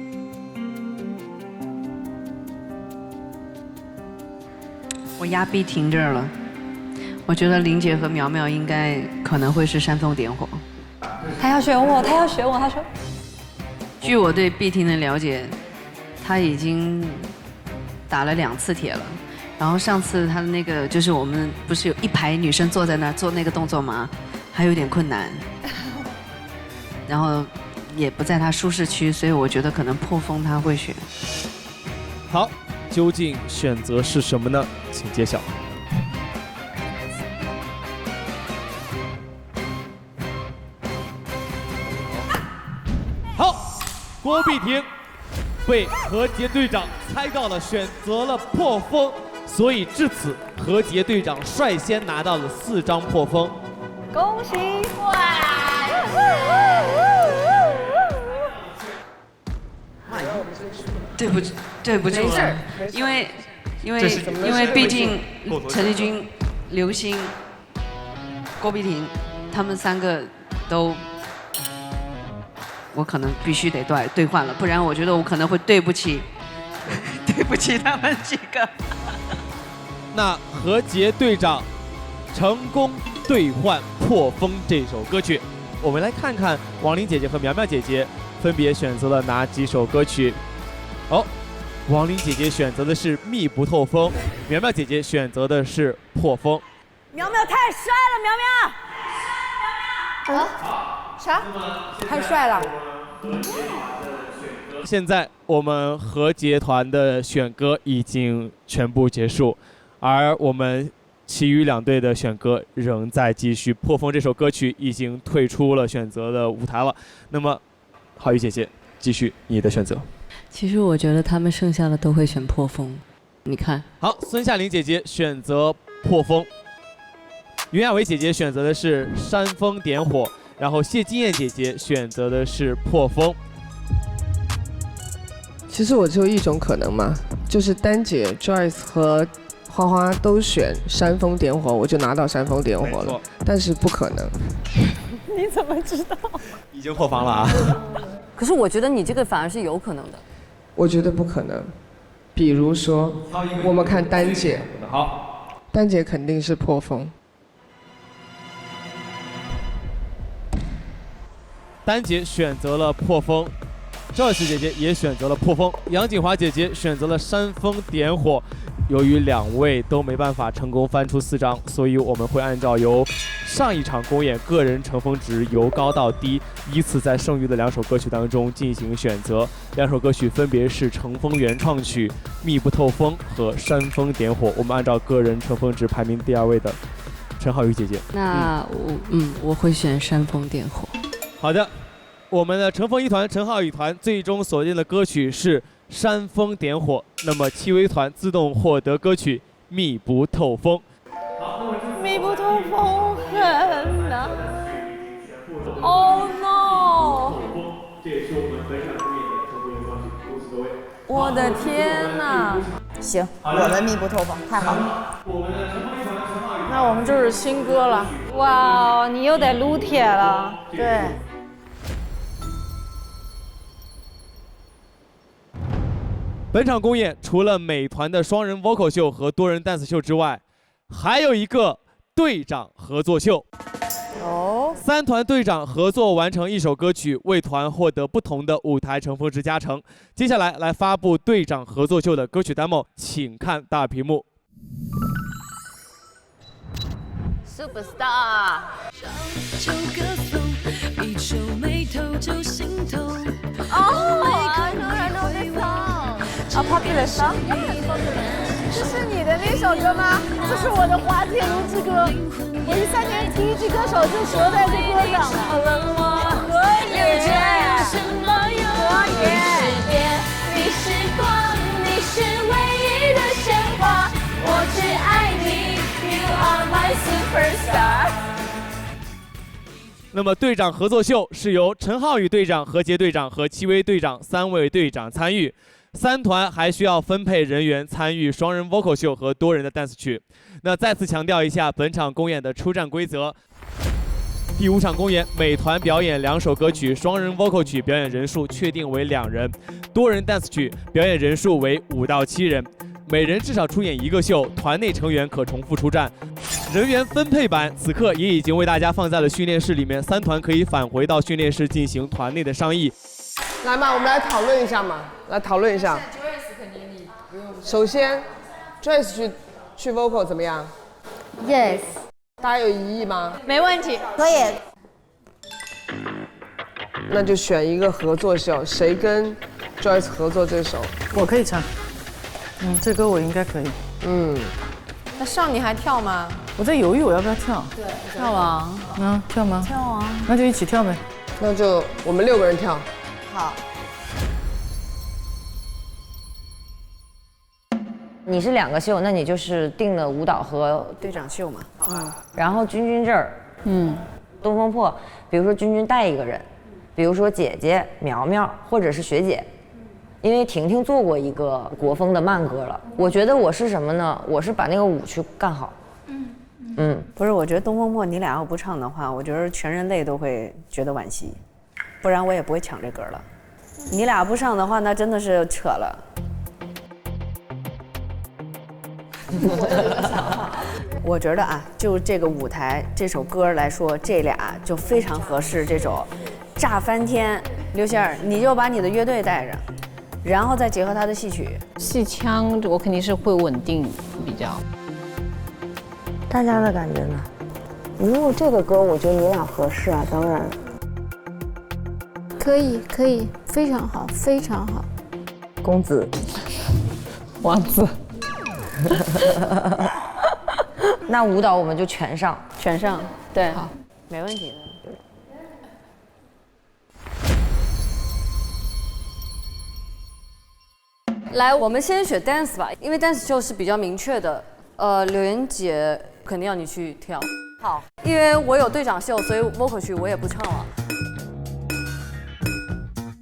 我压 B 停这儿了，我觉得林姐和苗苗应该可能会是煽风点火。他要选我，他要选我，他说。据我对 B 婷的了解，他已经打了2次铁了。然后上次他的那个就是我们不是有一排女生坐在那儿做那个动作吗？还有点困难。然后也不在他舒适区，所以我觉得可能破风他会选。好，究竟选择是什么呢？请揭晓。好，郭碧婷被何洁队长猜到了，选择了破风，所以至此何洁队长率先拿到了4张破风。恭喜！哇！对不住了，因为毕竟陈丽君、刘星、郭碧婷他们3个都。我可能必须得兑换了，不然我觉得我可能会对不起他们几个。那何洁队长成功兑换破风这首歌曲，我们来看看王琳姐姐和苗苗姐姐分别选择了哪几首歌曲。哦，王琳姐姐选择的是密不透风，苗苗姐姐选择的是破风。苗苗太帅了，苗苗！啊？啥？太帅了！现在我们何洁团的选歌已经全部结束，而我们其余2队的选歌仍在继续。破风这首歌曲已经退出了选择的舞台了。那么，浩宇姐姐，继续你的选择。其实我觉得他们剩下的都会选破风，你看。好，孙夏玲姐姐选择破风，袁娅维姐姐选择的是煽风点火。然后谢金燕姐姐选择的是破风。其实我只有一种可能嘛，就是丹姐、Joyce 和花花都选煽风点火，我就拿到煽风点火了。但是不可能。你怎么知道？已经破防了啊！可是我觉得你这个反而是有可能的。我觉得不可能。比如说，我们看丹姐，好，丹姐肯定是破风。丹姐选择了破风，Joyce姐姐也选择了破风，杨锦华姐姐选择了煽风点火。由于2位都没办法成功翻出4张，所以我们会按照由上一场公演个人乘风值由高到低，依次在剩余的2首歌曲当中进行选择。2首歌曲分别是乘风原创曲《密不透风》和煽风点火。我们按照个人乘风值排名第2位的陈浩宇姐姐。那我会选煽风点火。好的，我们的乘风一团陈浩宇团最终锁定的歌曲是煽风点火，那么戚薇团自动获得歌曲密不透风。密不透风很难。Oh no！ 我的天哪！行，我们密不透风，太好了。那我们就是新歌了。哇，你又得撸铁了。对。本场公演除了美团的双人 vocal 秀和多人 dance 秀之外，还有一个队长合作秀。哦，3团队长合作完成1首歌曲，为团获得不同的舞台乘风值加成。接下来发布队长合作秀的歌曲 demo， 请看大屏幕。Superstar。一皱眉头就心痛。Oh, I know this song. A popular song. 这是你的那首歌吗？这是我的滑铁卢之歌。我13年第1季歌手就折在这歌上了。可以，可以。你是光，你是唯一的鲜花，我只爱你 ，You are my superstar。那么队长合作秀是由陈浩宇队长、何洁队长和戚薇队长3位队长参与。3团还需要分配人员参与双人 vocal 秀和多人的 dance 曲。那再次强调一下本场公演的出战规则。第5场公演，每团表演2首歌曲，双人 vocal 曲表演人数确定为2人，多人 dance 曲表演人数为5到7人，每人至少出演1个秀，团内成员可重复出战。人员分配版此刻也已经为大家放在了训练室里面，3团可以返回到训练室进行团内的商议。来嘛，我们来讨论一下嘛，来讨论一下。首先 ，Joyce 去 vocal 怎么样 ？Yes。大家有异议吗？没问题，可以。那就选一个合作秀，谁跟 Joyce 合作这首？我可以唱。这歌我应该可以。那上你还跳吗？我在犹豫我要不要跳。对，跳啊。跳吗？跳啊。那就一起跳呗。那就我们6个人跳。好。你是2个秀，那你就是定了舞蹈和队长秀嘛。然后君这儿，东风破，比如说君带一个人，比如说姐姐苗苗或者是学姐，因为婷婷做过一个国风的慢歌了。我觉得我是什么呢？我是把那个舞去干好。不是，我觉得东风破你俩要不唱的话，我觉得全人类都会觉得惋惜，不然我也不会抢这歌了。你俩不上的话，那真的是扯了。我觉得啊，就这个舞台这首歌来说，这俩就非常合适这种炸翻天。刘仙儿，你就把你的乐队带着，然后再结合他的戏曲。戏腔我肯定是会稳定比较。大家的感觉呢？如果这个歌，我觉得你俩合适啊，当然。可以，非常好，非常好。公子，王子。那舞蹈我们就全上，对，好，没问题的。来，我们先选 dance 吧，因为 dance 秀是比较明确的。柳岩姐肯定要你去跳。好，因为我有队长秀，所以 vocal 曲我也不唱了。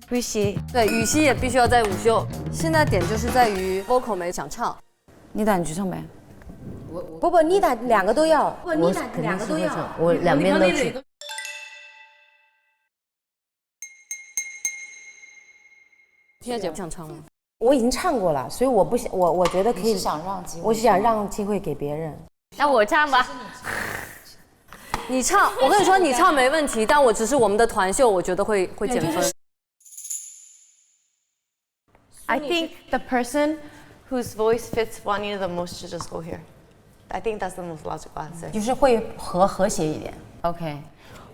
雨熙，对，雨熙也必须要在舞秀。现在点就是在于 vocal 没想唱。你打你去唱呗。不，你打2个都要。不，你打2个都要。我两边都去。天姐不想唱吗？我已经唱过了，所以我不想，我觉得可以。我是想让机会给别人。那我唱吧。你唱，我跟你说，你唱没问题，但我只是我们的团秀，我觉得会减分。I think the person whose voice fits Juanita the most should just go here. I think that's the most logical answer. 就是会和谐一点。OK。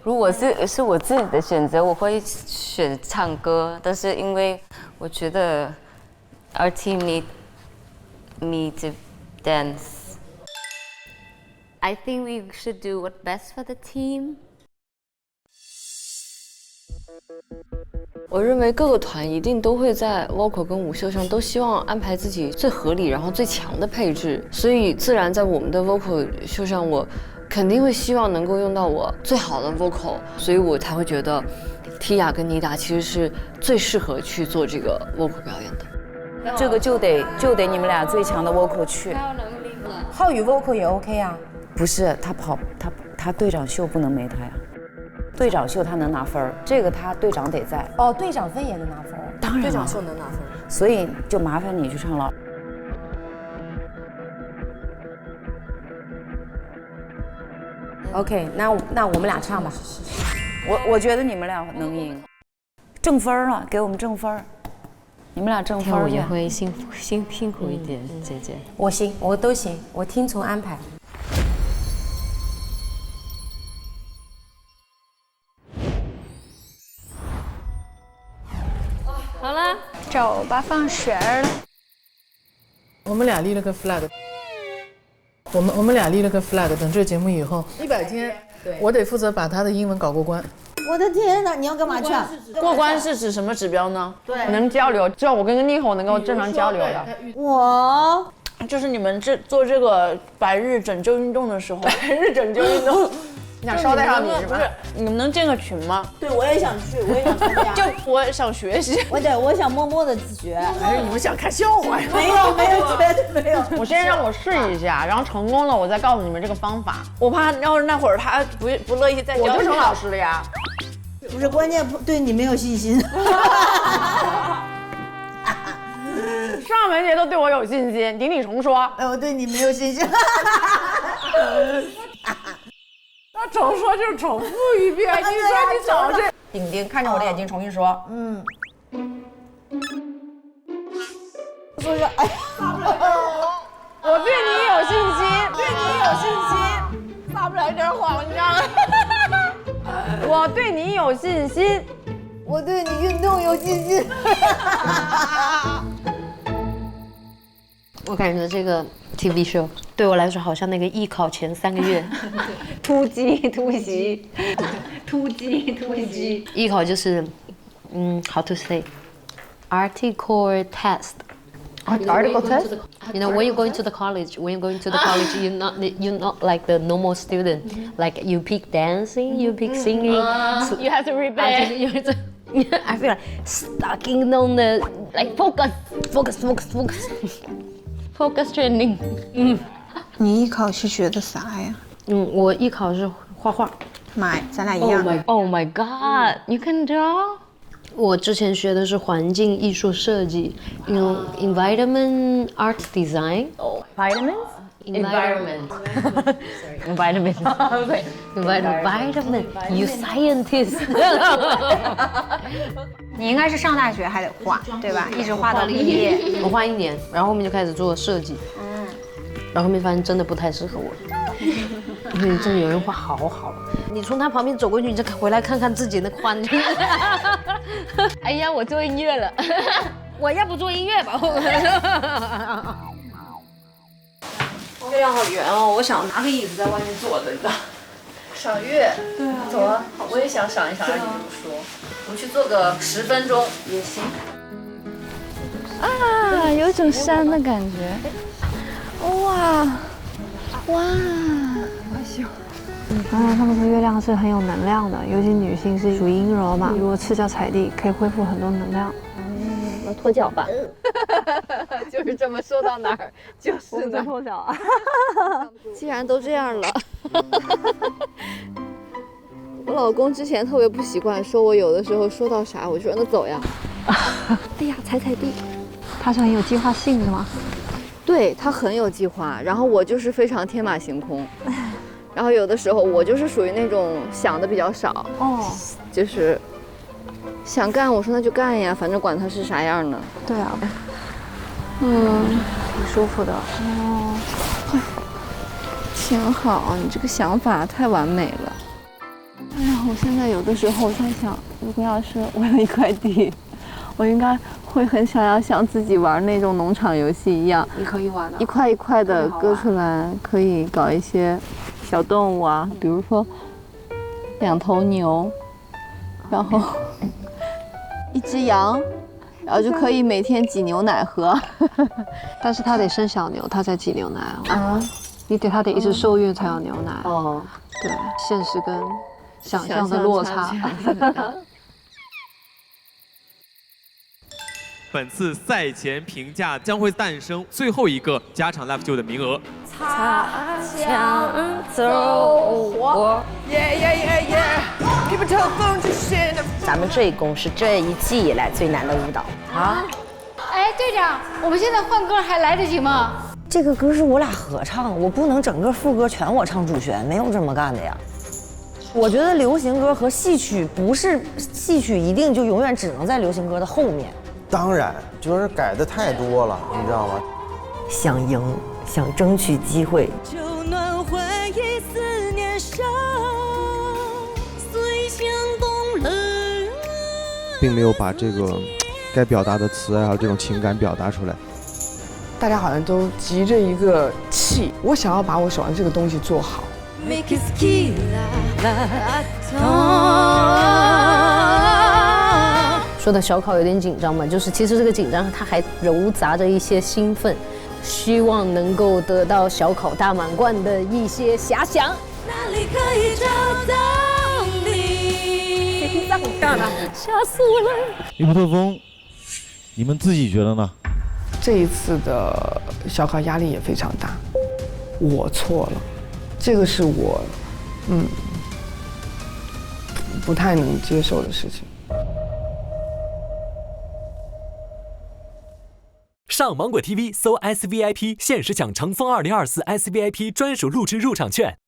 如果是我自己的选择，我会选唱歌，但是因为我觉得 our team need me to dance. I think we should do what's best for the team. 我认为各个团一定都会在 vocal 跟舞秀上都希望安排自己最合理然后最强的配置，所以自然在我们的 vocal 秀上，我肯定会希望能够用到我最好的 vocal， 所以我才会觉得 Tia 跟妮达其实是最适合去做这个 vocal 表演的。这个就得你们俩最强的 vocal 去。浩宇 vocal 也 OK 啊。不是，他队长秀不能没他呀。队长秀他能拿分，这个他队长得在。哦，队长分也能拿分。当然了，队长秀能拿分。所以就麻烦你去唱了。OK， 那我们俩唱吧。我觉得你们俩能赢，正分了，给我们正分。你们俩正分。我也会辛苦一点，姐姐。我行，我都行，我听从安排。好了，走吧，放学了。我们俩立了个 flag， 我们俩立了个 flag， 等这个节目以后100天，我得负责把他的英文搞过关。我的天哪，你要干嘛去？过关是指什么指标呢？对，能交流，只要我跟Nico能够正常交流的。我就是你们做这个百日拯救运动的时候，百日拯救运动，你想捎带上你是吧？不是，你们能建个群吗？对，我也想去，我也想参加。就我想学习。我想默默的自学。还是你们想看笑话呀？没有，绝对没有。我先让我试一下，然后成功了，我再告诉你们这个方法。我怕要是那会儿他不乐意再教，我就成老师了呀。不是，关键对你没有信心。上门节都对我有信心，顶礼重说。我对你没有信心。那重说就是重复一遍。你说你总是。丁丁看着我的眼睛重新说。说是哎，我对你有信心，对你有信心，撒不了一点谎，你知道吗？我对你有信心，我对你运动有信心。我感觉这个 TV show 对我来说好像那个艺考前3个月，突击。艺考就是，how to say article test。Article test? You know, when you're going to the college, you're not like the normal student. Like you pick dancing, you pick singing. You have to repeat. I feel like stucking on the like focus training. 你艺考是学的啥呀？我艺考是画画。妈呀，咱俩一样。Oh my god, you can draw? 我之前学的是环境艺术设计 environment art design. Vitamins? Environment. Environment. You scientist. 你应该是上大学还得画，对吧？一直画到毕业。我画1年，然后后面就开始做设计。然后后面发现真的不太适合我。真的有人画好好，你从他旁边走过去，你再回来看看自己的框。哎呀，我做音乐了，我要不做音乐吧？月亮好圆哦，我想拿个椅子在外面坐着，你知道？赏月，对啊，走啊，我也想赏一赏，按你这么说，我们去做个10分钟也行。啊，有种山的感觉，哇。他们说月亮是很有能量的，尤其女性是属阴柔嘛，如果赤脚踩地可以恢复很多能量。我脱脚吧。就是这么说到哪儿就是的。脱脚啊！既然都这样了，我老公之前特别不习惯，说我有的时候说到啥，我就说那走呀。哎呀，踩地。他是很有计划性的吗？对他很有计划，然后我就是非常天马行空，然后有的时候我就是属于那种想的比较少，就是想干，我说那就干呀，反正管它是啥样呢。对啊，挺舒服的。挺好，你这个想法太完美了。哎呀，我现在有的时候在想，如果要是我有一块地，我应该会很想要像自己玩那种农场游戏一样，你可以玩的，一块一块的割出来，可以搞一些小动物啊，比如说2头牛，然后1只羊，然后就可以每天挤牛奶喝。但是它得生小牛，它才挤牛奶啊。它得一直受孕才有牛奶。对，现实跟想象的落差。本次赛前评价将会诞生最后一个加场 live 秀的名额。擦枪走火，咱们这一宫是这一季以来最难的舞蹈啊！哎，队长，我们现在换歌还来得及吗？这个歌是我俩合唱，我不能整个副歌全我唱主旋，没有这么干的呀。我觉得流行歌和戏曲不是戏曲一定就永远只能在流行歌的后面。当然，就是改的太多了，你知道吗？想赢，想争取机会。就暖回忆思念上，随相公冷。并没有把这个该表达的词还有这种情感表达出来。大家好像都急着一个气，我想要把我手上这个东西做好。说的小考有点紧张嘛，就是其实这个紧张它还糅杂着一些兴奋，希望能够得到小考大满贯的一些遐想。哪里可以找到你？心脏很大了，吓死我了！利普特峰，你们自己觉得呢？这一次的小考压力也非常大，我错了，这个是我不太能接受的事情。上芒果 TV 搜 SVIP， 限时抢乘风2024 SVIP 专属录制入场券。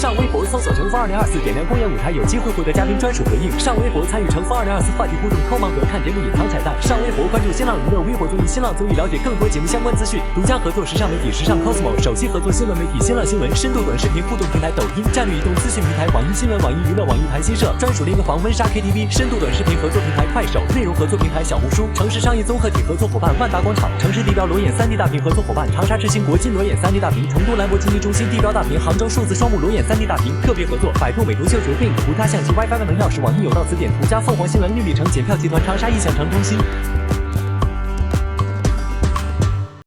上微博搜索乘风2024，点亮公演舞台，有机会获得嘉宾专属回应。上微博参与乘风2024话题互动，偷盲盒看节目隐藏彩蛋。上微博关注新浪娱乐微博综艺新浪综艺，了解更多节目相关资讯。独家合作时尚媒体时尚 Cosmo， 首席合作新闻媒体新浪新闻，深度短视频互动平台抖音，战略移动资讯平台网易新闻、网易娱乐、网易谈新社，专属练歌房温莎 KTV， 深度短视频合作平台快手，内容合作平台小红书，城市商业综合体合作伙伴万达广场，城市地标裸眼 3D 大屏合作伙伴长沙之星国金裸眼 3D 大屏，成都兰博基尼中心地标大屏，杭州数字双目裸眼 3D 大屏，特别合作百度美图秀秀 Bing 图他相机 WiFi 万能钥匙，网易有道词典，途家凤凰新闻绿里城检票集团长沙意象城中心。